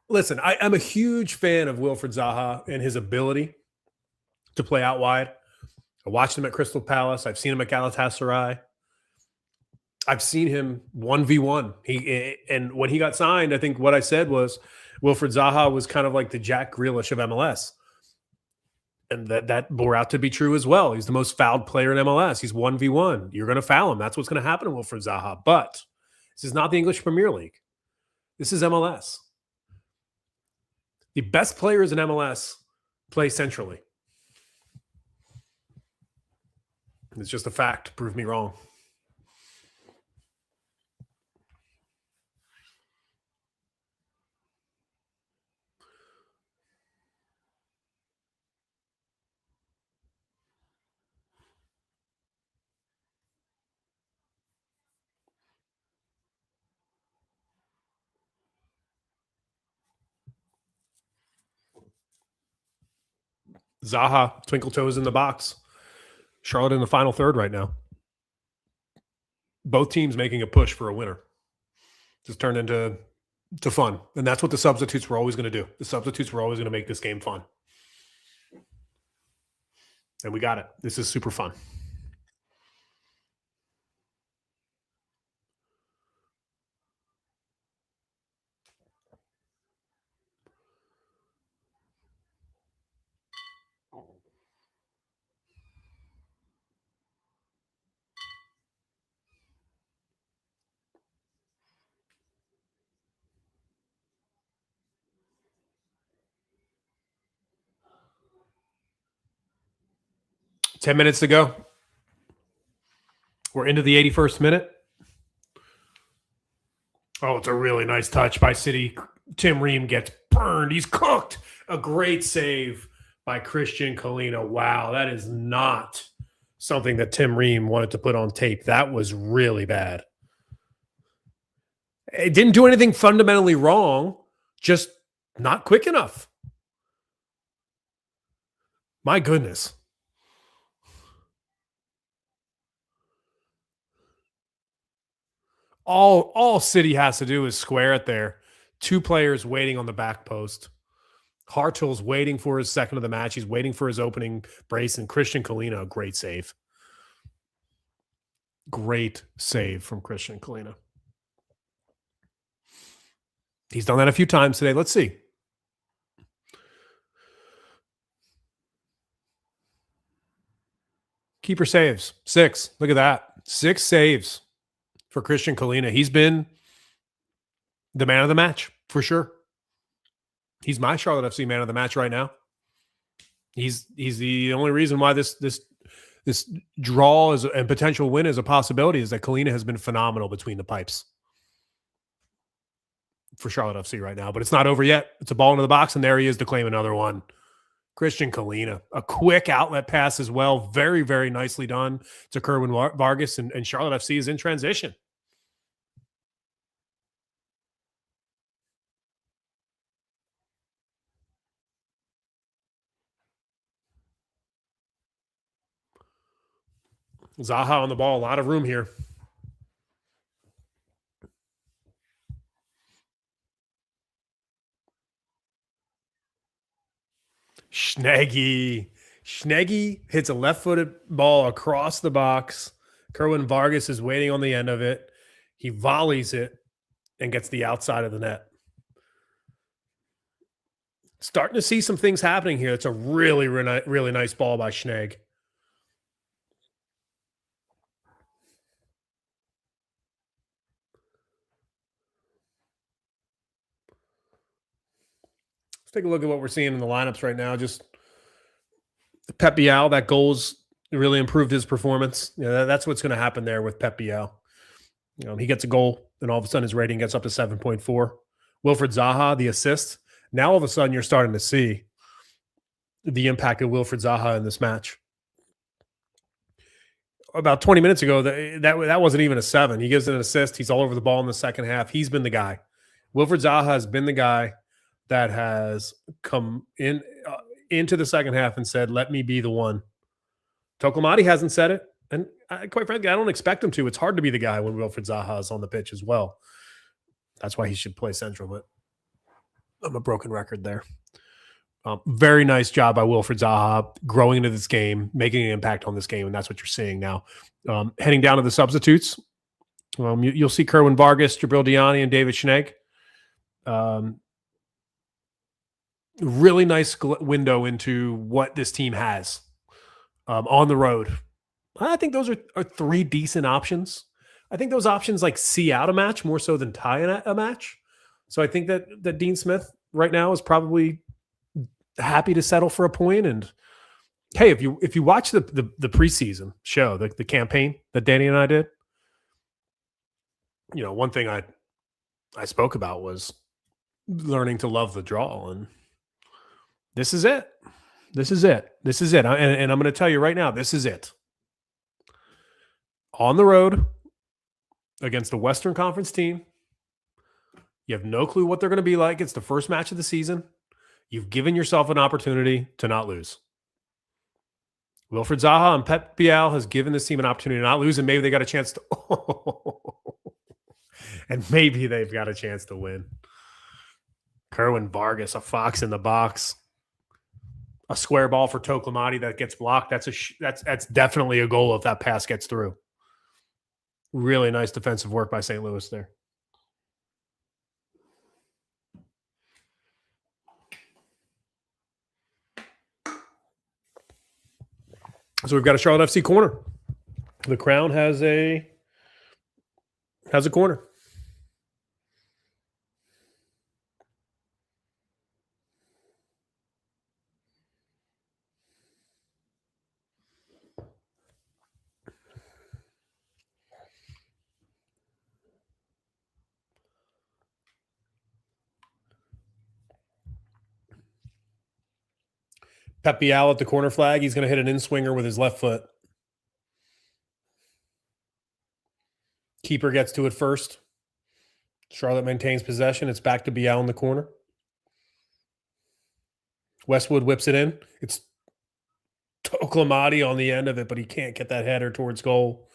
Listen, I'm a huge fan of Wilfred Zaha and his ability to play out wide. I watched him at Crystal Palace. I've seen him at Galatasaray. I've seen him 1v1. And when he got signed, I think what I said was Wilfred Zaha was kind of like the Jack Grealish of MLS. And that bore out to be true as well. He's the most fouled player in MLS. He's 1v1. You're going to foul him. That's what's going to happen to Wilfred Zaha. But this is not the English Premier League. This is MLS. The best players in MLS play centrally. It's just a fact. Prove me wrong. Zaha, twinkle toes in the box. Charlotte in the final third right now. Both teams making a push for a winner. Just turned into fun. And that's what the substitutes were always going to do. The substitutes were always going to make this game fun. And we got it. This is super fun. Ten minutes to go. We're into the 81st minute. Oh, it's a really nice touch by City. Tim Ream gets burned. He's cooked. A great save by Christian Kahlina. Wow, that is not something that Tim Ream wanted to put on tape. That was really bad. It didn't do anything fundamentally wrong, just not quick enough. My goodness. All City has to do is square it there. 2 players waiting on the back post. Hartle's waiting for his second of the match. He's waiting for his opening brace. And Christian Kahlina, a great save. Great save from Christian Kahlina. He's done that a few times today. Let's see. Keeper saves. 6. Look at that. 6 saves for Christian Kahlina. He's been the man of the match for sure. He's my Charlotte FC man of the match right now. He's the only reason why this draw is and potential win is a possibility is that Kahlina has been phenomenal between the pipes for Charlotte FC right now. But it's not over yet. It's a ball into the box, and there he is to claim another one. Christian Kahlina, a quick outlet pass as well. Very, very nicely done to Kerwin Vargas, and Charlotte FC is in transition. Zaha on the ball. A lot of room here. Schneggy hits a left-footed ball across the box. Kerwin Vargas is waiting on the end of it. He volleys it and gets the outside of the net. Starting to see some things happening here. It's a really, really nice ball by Schnegg. Let's take a look at what we're seeing in the lineups right now. Just Pep Bial, that goal's really improved his performance. That's what's going to happen there with Pep Bial. He gets a goal, and all of a sudden his rating gets up to 7.4. Wilfried Zaha, the assist. Now all of a sudden you're starting to see the impact of Wilfried Zaha in this match. About 20 minutes ago, that wasn't even a 7. He gives an assist. He's all over the ball in the second half. He's been the guy. Wilfried Zaha has been the guy that has come into the second half and said, let me be the one. Toklomati hasn't said it. And quite frankly, I don't expect him to. It's hard to be the guy when Wilfried Zaha is on the pitch as well. That's why he should play central, but I'm a broken record there. Very nice job by Wilfried Zaha growing into this game, making an impact on this game, and that's what you're seeing now. Heading down to the substitutes, you'll see Kerwin Vargas, Jabril Diani, and David Schnegg. Really nice window into what this team has on the road. I think those are 3 decent options. I think those options like see out a match more so than tie a match. So I think that Dean Smith right now is probably happy to settle for a point. And hey, if you watch the preseason show, the campaign that Danny and I did, one thing I spoke about was learning to love the draw, and this is it. This is it. This is it. And I'm going to tell you right now, this is it. On the road against a Western Conference team. You have no clue what they're going to be like. It's the first match of the season. You've given yourself an opportunity to not lose. Wilfried Zaha and Pep Bial has given this team an opportunity to not lose, and maybe they got a chance to and maybe they've got a chance to win. Kerwin Vargas, a fox in the box. A square ball for Toklomati that gets blocked. That's definitely a goal if that pass gets through. Really nice defensive work by St. Louis there. So we've got a Charlotte FC corner. The Crown has a corner. Pep Bial at the corner flag. He's going to hit an in-swinger with his left foot. Keeper gets to it first. Charlotte maintains possession. It's back to Bial in the corner. Westwood whips it in. It's Toklamati on the end of it, but he can't get that header towards goal.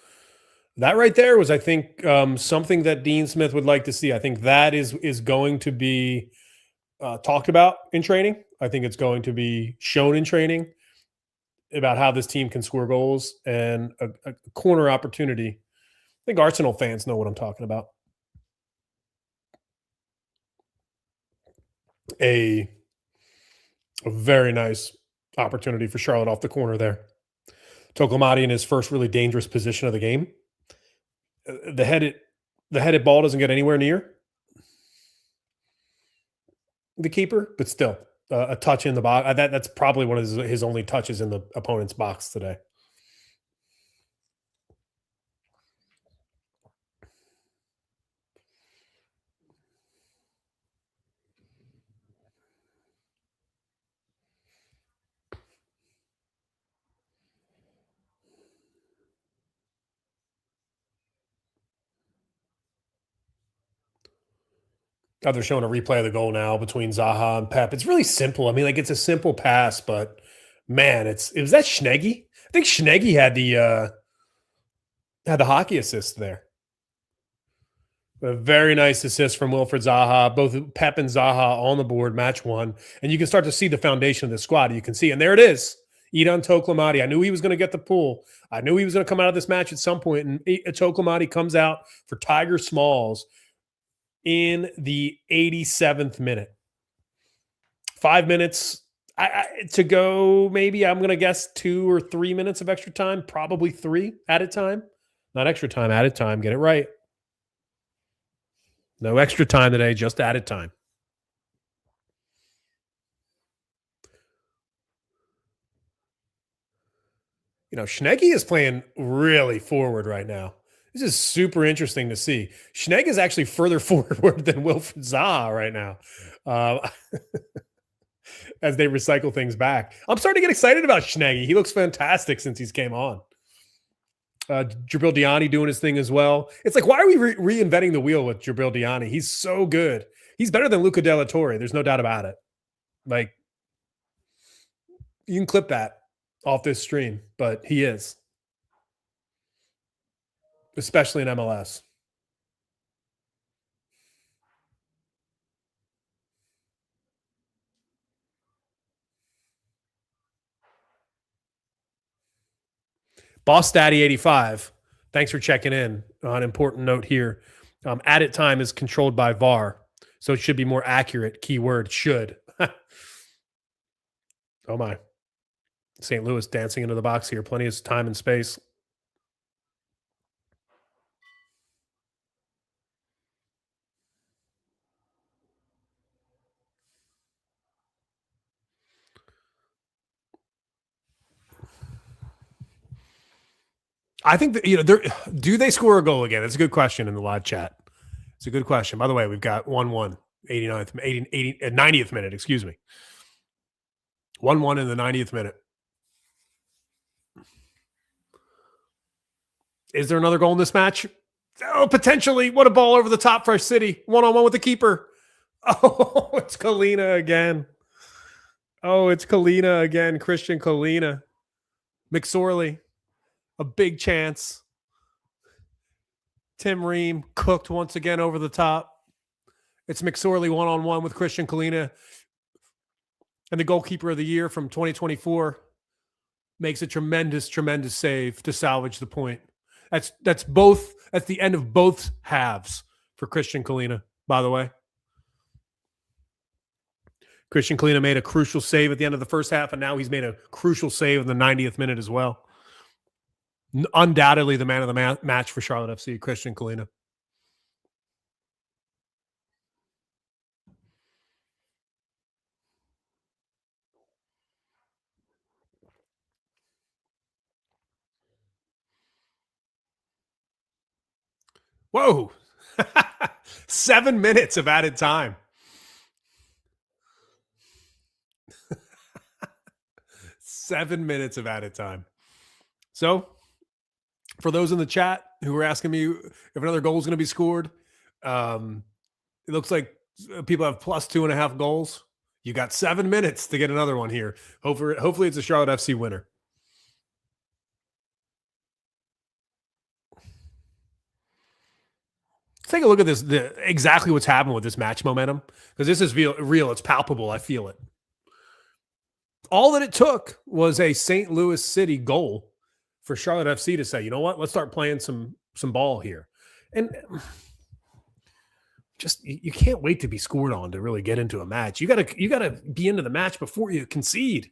That right there was, I think, something that Dean Smith would like to see. I think that is going to be talked about in training. I think it's going to be shown in training about how this team can score goals and a corner opportunity. I think Arsenal fans know what I'm talking about. A very nice opportunity for Charlotte off the corner there. Toklamati in his first really dangerous position of the game. The headed ball doesn't get anywhere near the keeper, but still a touch in the box. That's probably one of his only touches in the opponent's box today. Oh, they're showing a replay of the goal now between Zaha and Pep. It's really simple. I mean, like, it's a simple pass, but man, was that Schneggy? I think Schneggy had the hockey assist there. A very nice assist from Wilfried Zaha. Both Pep and Zaha on the board, match one. And you can start to see the foundation of the squad. You can see, and there it is. Idan Toklamati. I knew he was going to get the pull. I knew he was going to come out of this match at some point. And Toklamati comes out for Tiger Smalls in the 87th minute. 5 minutes to go, maybe. I'm going to guess 2 or 3 minutes of extra time. Probably 3 added time. Not extra time, added time. Get it right. No extra time today, just added time. You know, Schneggy is playing really forward right now. This is super interesting to see. Schnegg is actually further forward than Wilfried Zaha right now. As they recycle things back. I'm starting to get excited about Schneggy. He looks fantastic since he's came on. Jabril Diani doing his thing as well. It's like, why are we reinventing the wheel with Jabril Diani? He's so good. He's better than Luca Della Torre. There's no doubt about it. Like, you can clip that off this stream, but he is. Especially in MLS. Boss Daddy 85, thanks for checking in. An important note here. Added time is controlled by VAR, so it should be more accurate. Keyword should. Oh my. St. Louis dancing into the box here. Plenty of time and space. I think that, do they score a goal again? That's a good question in the live chat. It's a good question. By the way, we've got 1-1, 90th minute, excuse me. 1-1 in the 90th minute. Is there another goal in this match? Oh, potentially. What a ball over the top for City. 1-on-1 with the keeper. Oh, it's Kahlina again. Christian Kahlina. McSorley. A big chance. Tim Ream cooked once again over the top. It's McSorley 1-on-1 with Christian Kahlina. And the goalkeeper of the year from 2024 makes a tremendous, tremendous save to salvage the point. That's the end of both halves for Christian Kahlina, by the way. Christian Kahlina made a crucial save at the end of the first half, and now he's made a crucial save in the 90th minute as well. Undoubtedly the man of the match for Charlotte FC, Christian Kahlina. Whoa. 7 minutes of added time. 7 minutes of added time. So, for those in the chat who were asking me if another goal is going to be scored, it looks like people have plus 2.5 goals. You got 7 minutes to get another one here. Hopefully it's a Charlotte FC winner. Let's take a look at this, exactly what's happened with this match momentum, because this is real. It's palpable. I feel it. All that it took was a St. Louis City goal for Charlotte FC to say, you know what, let's start playing some ball here. And just you can't wait to be scored on to really get into a match. You gotta be into the match before you concede.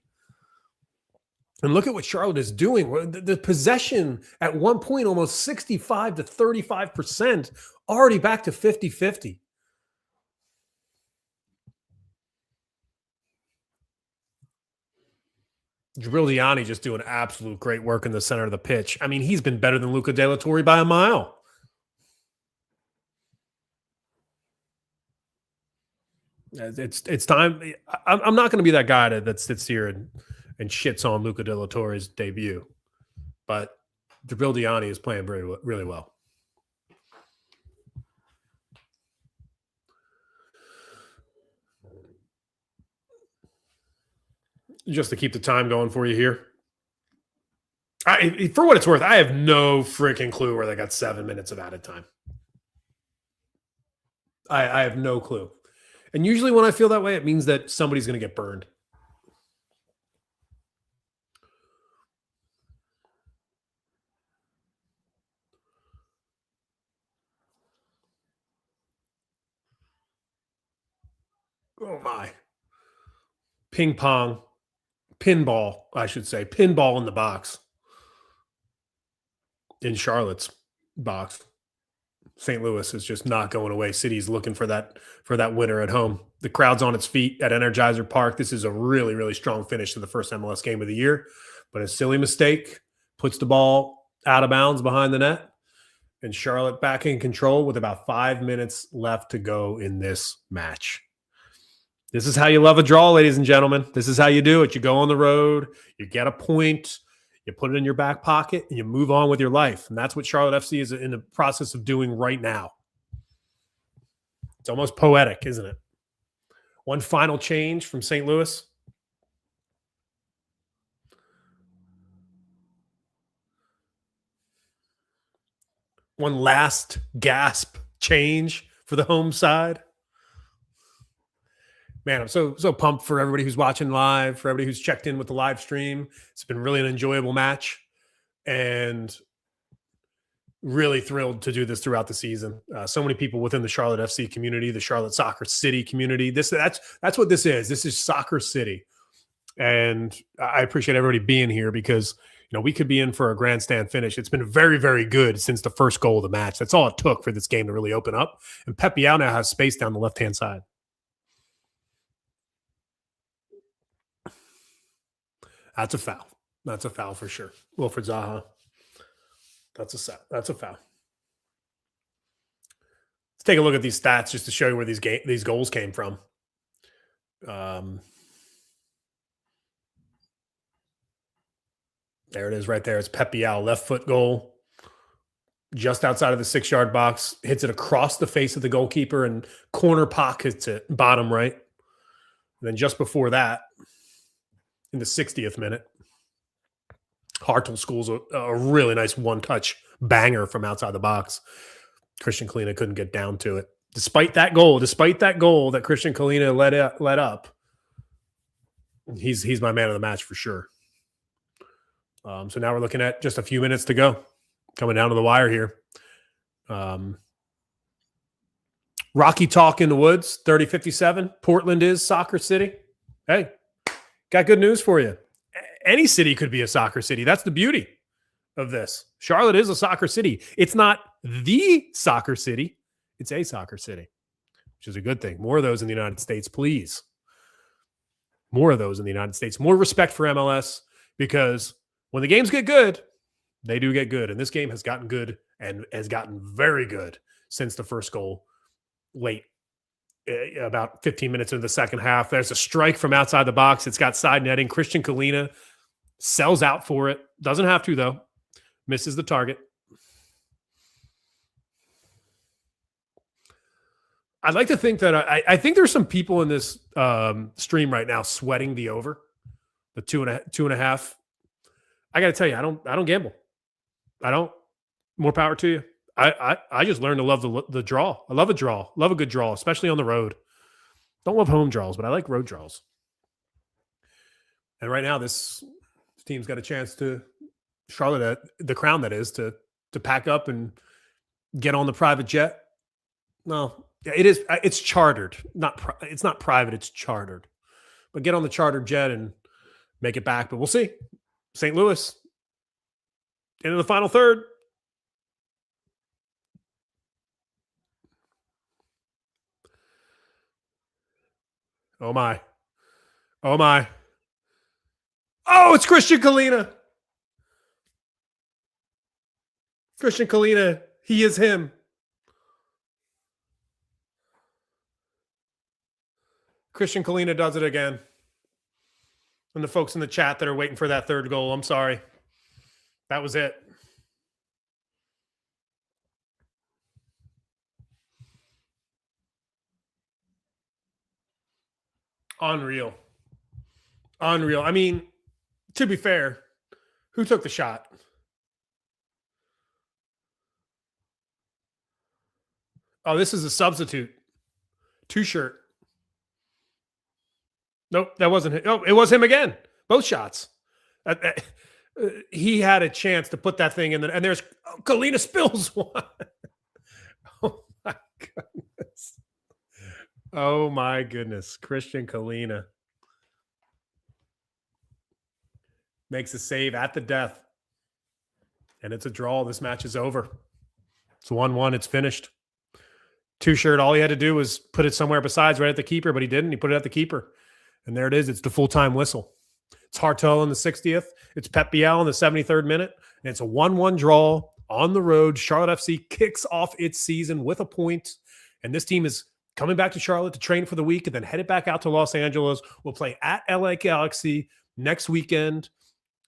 And look at what Charlotte is doing. The possession at one point, almost 65 to 35%, already back to 50-50. Gibriliani just doing absolute great work in the center of the pitch. I mean, he's been better than Luca De La Torre by a mile. It's time. I'm not going to be that guy that sits here and shits on Luca De La Torre's debut, but Gibriliani is playing really well. Just to keep the time going for you here. For what it's worth, I have no freaking clue where they got 7 minutes of added time. I have no clue. And usually when I feel that way, it means that somebody's going to get burned. Oh, my. Ping pong. Pinball, I should say. Pinball in the box. In Charlotte's box. St. Louis is just not going away. City's looking for that winner at home. The crowd's on its feet at Energizer Park. This is a really, really strong finish to the first MLS game of the year. But a silly mistake puts the ball out of bounds behind the net. And Charlotte back in control with about 5 minutes left to go in this match. This is how you love a draw, ladies and gentlemen. This is how you do it. You go on the road, you get a point, you put it in your back pocket, and you move on with your life. And that's what Charlotte FC is in the process of doing right now. It's almost poetic, isn't it? One final change from St. Louis. One last gasp change for the home side. Man, I'm so pumped for everybody who's watching live, for everybody who's checked in with the live stream. It's been really an enjoyable match, and really thrilled to do this throughout the season. So many people within the Charlotte FC community, the Charlotte Soccer City community. That's what this is. This is Soccer City, and I appreciate everybody being here because we could be in for a grandstand finish. It's been very, very good since the first goal of the match. That's all it took for this game to really open up. And Pep Biao now has space down the left-hand side. That's a foul. That's a foul for sure. Wilfred Zaha. That's a foul. Let's take a look at these stats just to show you where these goals came from. There it is right there. It's Pep Biao, left foot goal. Just outside of the 6-yard box. Hits it across the face of the goalkeeper and corner pockets it, bottom right. And then just before that, in the 60th minute, Hartl schools a really nice one-touch banger from outside the box. Christian Kahlina couldn't get down to it. Despite that goal that Christian Kahlina let up, he's my man of the match for sure. So now we're looking at just a few minutes to go. Coming down to the wire here. Rocky Talk in the Woods, 3057. Portland is Soccer City. Hey. Got good news for you. Any city could be a soccer city. That's the beauty of this. Charlotte is a soccer city. It's not the soccer city. It's a soccer city, which is a good thing. More of those in the United States, please. More of those in the United States. More respect for MLS, because when the games get good, they do get good. And this game has gotten good and has gotten very good since the first goal late. About 15 minutes into the second half. There's a strike from outside the box. It's got side netting. Christian Kahlina sells out for it. Doesn't have to, though. Misses the target. I'd like to think that I think there's some people in this stream right now sweating the over, the 2.5. I got to tell you, I don't gamble. I don't. More power to you. I just learned to love the draw. I love a draw. Love a good draw, especially on the road. Don't love home draws, but I like road draws. And right now, this team's got a chance to Charlotte, the crown that is, to pack up and get on the private jet. No, it is. It's chartered. It's not private. It's chartered. But get on the chartered jet and make it back. But we'll see. St. Louis into the final third. Oh my. Oh my. Oh, it's Christian Kahlina. Christian Kahlina. He is him. Christian Kahlina does it again. And the folks in the chat that are waiting for that third goal, I'm sorry. That was it. Unreal. Unreal. I mean, to be fair, who took the shot? Oh, this is a substitute. Two-shirt. Nope, that wasn't him. Oh, it was him again. Both shots. He had a chance to put that thing in, and there's Kahlina spills one. Oh my goodness. Oh my goodness. Christian Kahlina makes a save at the death. And it's a draw. This match is over. It's 1-1. It's finished. Two-shirt, all he had to do was put it somewhere besides right at the keeper, but he didn't. He put it at the keeper. And there it is. It's the full-time whistle. It's Hartel in the 60th. It's Pep Biel in the 73rd minute. And it's a 1-1 draw on the road. Charlotte FC kicks off its season with a point. And this team is coming back to Charlotte to train for the week and then headed back out to Los Angeles. We'll play at LA Galaxy next weekend,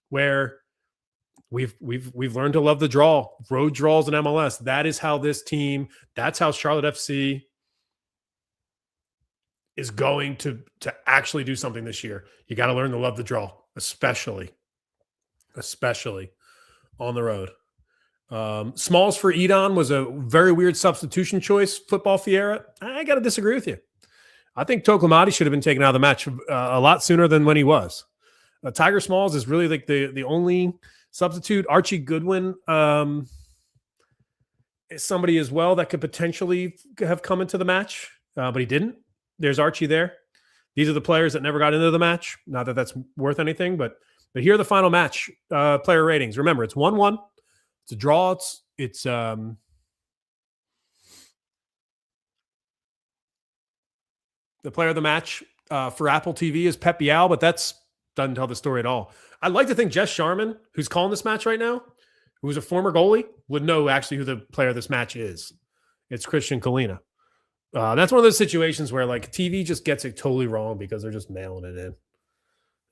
where we've learned to love the draw. Road draws in MLS. That is how this team, that's how Charlotte FC is going to actually do something this year. You got to learn to love the draw, especially on the road. Smalls for Edon was a very weird substitution choice, Football Fiera. I got to disagree with you. I think Tokomati should have been taken out of the match a lot sooner than when he was. Tiger Smalls is really like the only substitute. Archie Goodwin is somebody as well that could potentially have come into the match, but he didn't. There's Archie there. These are the players that never got into the match. Not that that's worth anything, but here are the final match player ratings. Remember, it's 1-1. It's a draw. It's the player of the match for Apple TV is Pep Biel, but that's doesn't tell the story at all. I'd like to think Jess Sharman, who's calling this match right now, who's a former goalie, would know actually who the player of this match is. It's Christian Kahlina. That's one of those situations where like TV just gets it totally wrong because they're just mailing it in.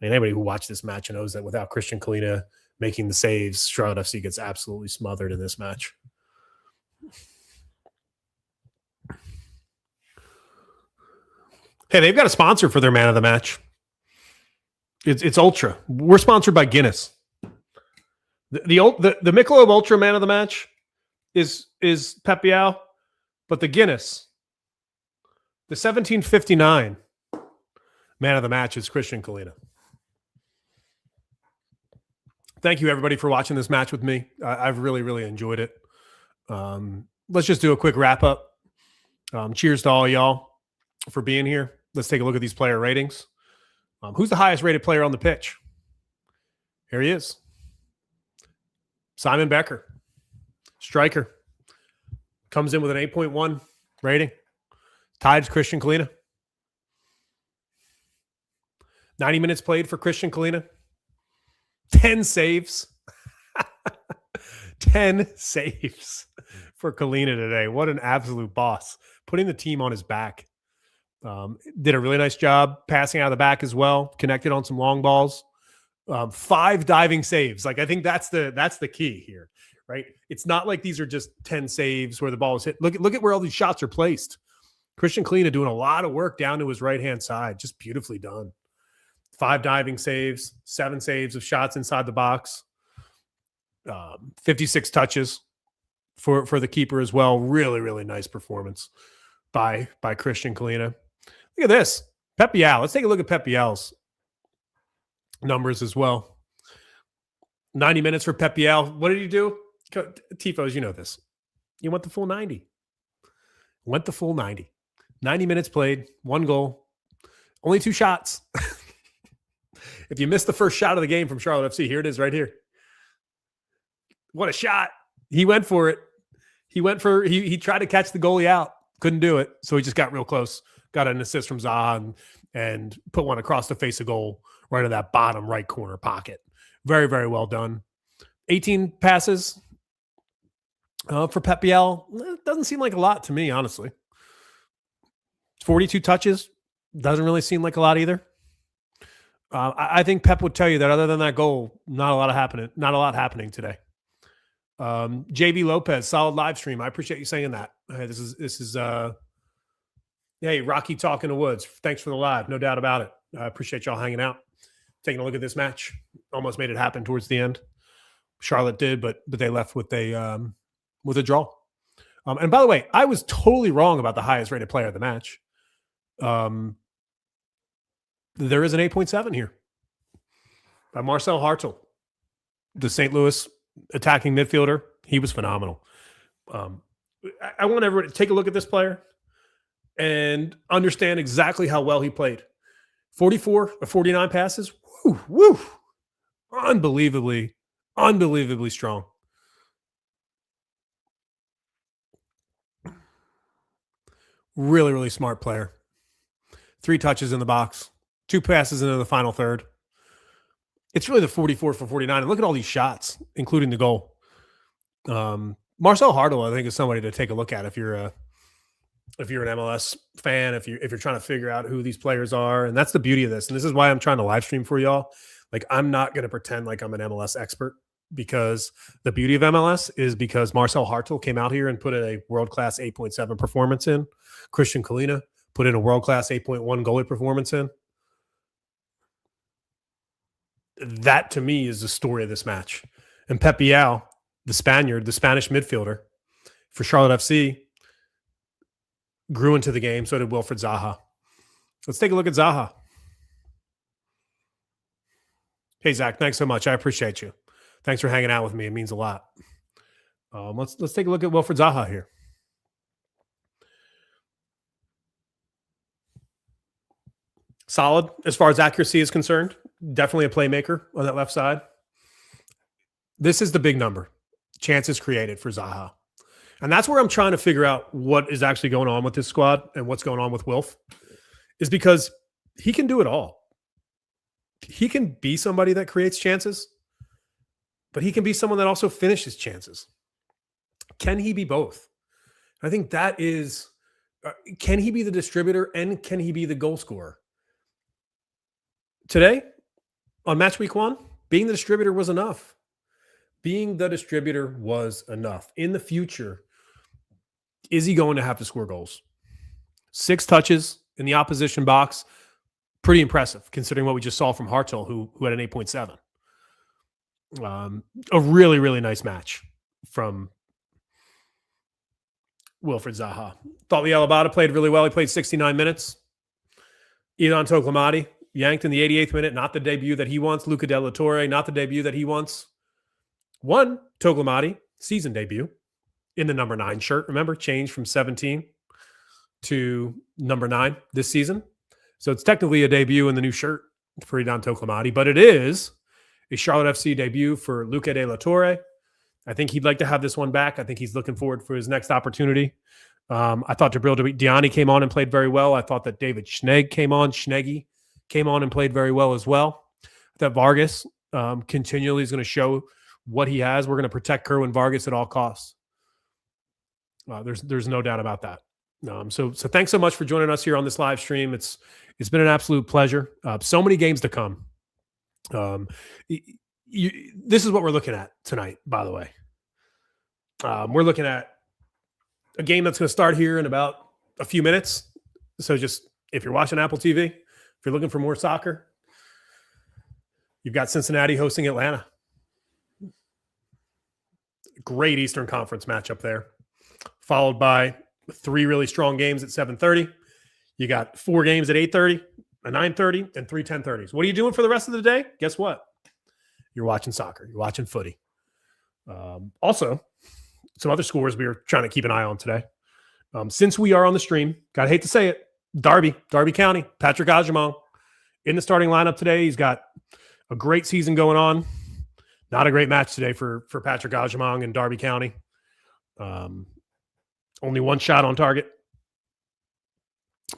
And anybody who watched this match knows that without Christian Kahlina making the saves, Charlotte FC gets absolutely smothered in this match. Hey, they've got a sponsor for their man of the match. It's Ultra. We're sponsored by Guinness. The Michelob Ultra man of the match is Pep Biel, but the Guinness, the 1759 man of the match is Christian Kahlina. Thank you, everybody, for watching this match with me. I've really, really enjoyed it. Let's just do a quick wrap-up. Cheers to all y'all for being here. Let's take a look at these player ratings. Who's the highest-rated player on the pitch? Here he is. Simon Becker. Striker. Comes in with an 8.1 rating. Tied Christian Kahlina. 90 minutes played for Christian Kahlina. 10 saves. 10 saves for Kahlina today. What an absolute boss. Putting the team on his back. Did a really nice job passing out of the back as well. Connected on some long balls. 5 diving saves. Like, I think that's the key here, right? It's not like these are just 10 saves where the ball is hit. Look at where all these shots are placed. Christian Kahlina doing a lot of work down to his right-hand side. Just beautifully done. 5 diving saves, 7 saves of shots inside the box, 56 touches for the keeper as well. Really, really nice performance by Christian Kahlina. Look at this. Pep Bial. Let's take a look at Pep Bial's numbers as well. 90 minutes for Pep Bial. What did he do? Tifos, you know this. You went the full 90. Went the full 90. 90 minutes played, 1 goal, only 2 shots. If you missed the first shot of the game from Charlotte FC, here it is right here. What a shot. He went for it. He tried to catch the goalie out. Couldn't do it. So he just got real close. Got an assist from Zaha and put one across the face of goal right in that bottom right corner pocket. Very, very well done. 18 passes for Pep Bial. Doesn't seem like a lot to me, honestly. 42 touches. Doesn't really seem like a lot either. I think Pep would tell you that other than that goal, not a lot happening today. JV Lopez, solid live stream. I appreciate you saying that. This is hey, Rocky talking to Woods. Thanks for the live. No doubt about it. I appreciate y'all hanging out, taking a look at this match. Almost made it happen towards the end. Charlotte did, but they left with a draw. And by the way, I was totally wrong about the highest rated player of the match. There is an 8.7 here by Marcel Hartel, the St. Louis attacking midfielder. He was phenomenal. I want everyone to take a look at this player and understand exactly how well he played. 44 of 49 passes. Woo. Unbelievably strong. Really, really smart player. 3 touches in the box. 2 passes into the final third. It's really the 44 for 49. And look at all these shots, including the goal. Marcel Hartel, I think, is somebody to take a look at if you're an MLS fan, if you're trying to figure out who these players are. And that's the beauty of this. And this is why I'm trying to live stream for y'all. Like, I'm not going to pretend like I'm an MLS expert, because the beauty of MLS is because Marcel Hartel came out here and put a world-class 8.7 performance in. Christian Kahlina put in a world-class 8.1 goalie performance in. That, to me, is the story of this match. And Pep Bial, the Spaniard, the Spanish midfielder for Charlotte FC, grew into the game. So did Wilfried Zaha. Let's take a look at Zaha. Hey, Zach, thanks so much. I appreciate you. Thanks for hanging out with me. It means a lot. Let's take a look at Wilfried Zaha here. Solid as far as accuracy is concerned. Definitely a playmaker on that left side. This is the big number. Chances created for Zaha. And that's where I'm trying to figure out what is actually going on with this squad and what's going on with Wilf, is because he can do it all. He can be somebody that creates chances, but he can be someone that also finishes chances. Can he be both? I think that is, can he be the distributor and can he be the goal scorer? Today, on match week 1, being the distributor was enough. Being the distributor was enough. In the future, is he going to have to score goals? 6 touches in the opposition box. Pretty impressive, considering what we just saw from Hartel, who had an 8.7. A really, really nice match from Wilfried Zaha. Thought Lialabada played really well. He played 69 minutes. Ilan Toklamadi yanked in the 88th minute. Not the debut that he wants. Luca De La Torre, not the debut that he wants. One, Toklamadi, season debut in the number 9 shirt. Remember, changed from 17 to number 9 this season. So it's technically a debut in the new shirt for Ilan Toklamadi, but it is a Charlotte FC debut for Luca De La Torre. I think he'd like to have this one back. I think he's looking forward for his next opportunity. I thought Jabril Diani came on and played very well. I thought that David Schneggi came on and played very well as well. That Vargas continually is going to show what he has. We're going to protect Kerwin Vargas at all costs. There's no doubt about that. So thanks so much for joining us here on this live stream. It's been an absolute pleasure. So many games to come. This is what we're looking at tonight, by the way. We're looking at a game that's going to start here in about a few minutes. So just if you're watching Apple TV, if you're looking for more soccer, you've got Cincinnati hosting Atlanta. Great Eastern Conference matchup there, followed by 3 really strong games at 7:30. You got 4 games at 8:30, a 9:30, and 3 10:30s. What are you doing for the rest of the day? Guess what? You're watching soccer. You're watching footy. Also, some other scores we were trying to keep an eye on today. Since we are on the stream, gotta hate to say it, Derby County, Patrick Agyemang in the starting lineup today. He's got a great season going on. Not a great match today for Patrick Agyemang in Derby County. Only 1 shot on target.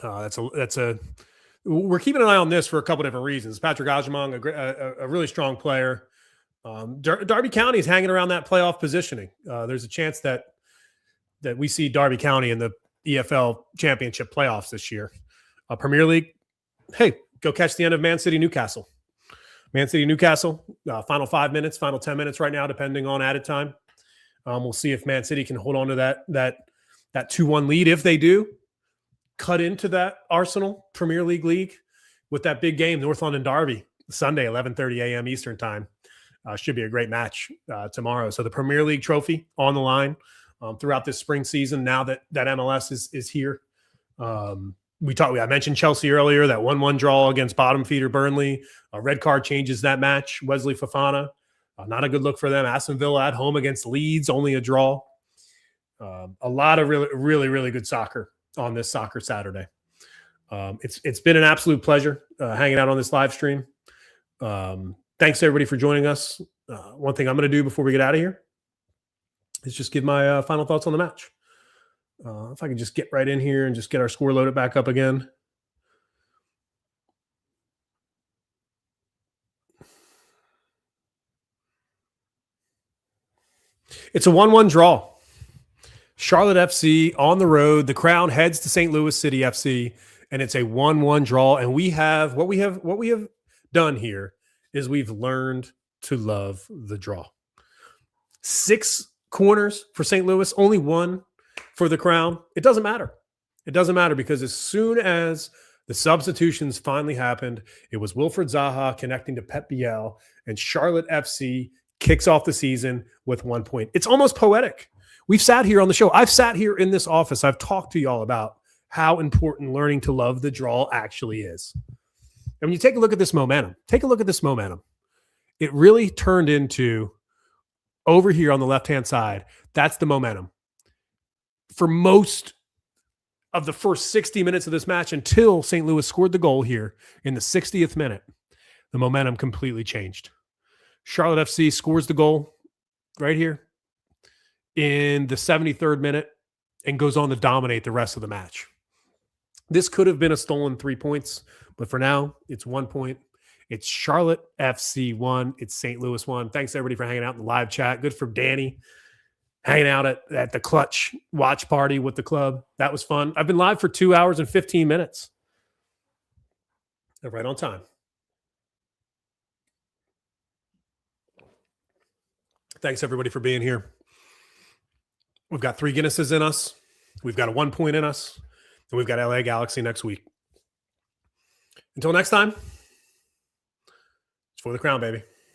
We're keeping an eye on this for a couple different reasons. Patrick Agyemang, a really strong player. Derby County is hanging around that playoff positioning. There's a chance that we see Derby County in the EFL Championship playoffs this year. Premier League, hey, go catch the end of Man City Newcastle. Man City Newcastle, final 5 minutes, final 10 minutes right now, depending on added time. We'll see if Man City can hold on to that 2-1 lead. If they do, cut into that Arsenal Premier League with that big game, North London Derby, Sunday, 11:30 a.m. Eastern time. Should be a great match tomorrow. So the Premier League trophy on the line throughout this spring season. Now that MLS is here, I mentioned Chelsea earlier. That 1-1 draw against bottom feeder Burnley. A red card changes that match. Wesley Fofana, not a good look for them. Aston Villa at home against Leeds, only a draw. A lot of really, really, really good soccer on this Soccer Saturday. It's been an absolute pleasure hanging out on this live stream. Thanks everybody for joining us. One thing I'm going to do before we get out of here is just give my final thoughts on the match. If I can just get right in here and just get our score loaded back up again. It's a 1-1 draw. Charlotte FC on the road. The Crown heads to St. Louis City FC, and it's a 1-1 draw. And we have what we have done here is we've learned to love the draw. 6 corners for St. Louis, only 1 for the Crown. It doesn't matter. It doesn't matter because as soon as the substitutions finally happened, it was Wilfred Zaha connecting to Pep Biel, and Charlotte FC kicks off the season with 1 point. It's almost poetic. We've sat here on the show. I've sat here in this office. I've talked to y'all about how important learning to love the draw actually is. And when you take a look at this momentum, it really turned into, over here on the left-hand side, that's the momentum. For most of the first 60 minutes of this match until St. Louis scored the goal here in the 60th minute, the momentum completely changed. Charlotte FC scores the goal right here in the 73rd minute and goes on to dominate the rest of the match. This could have been a stolen 3 points, but for now, it's 1 point. It's Charlotte FC 1. It's St. Louis 1. Thanks, everybody, for hanging out in the live chat. Good for Danny hanging out at the Clutch watch party with the club. That was fun. I've been live for 2 hours and 15 minutes. Right on time. Thanks, everybody, for being here. We've got 3 Guinnesses in us. We've got a 1 point in us. And we've got LA Galaxy next week. Until next time, it's for the Crown, baby.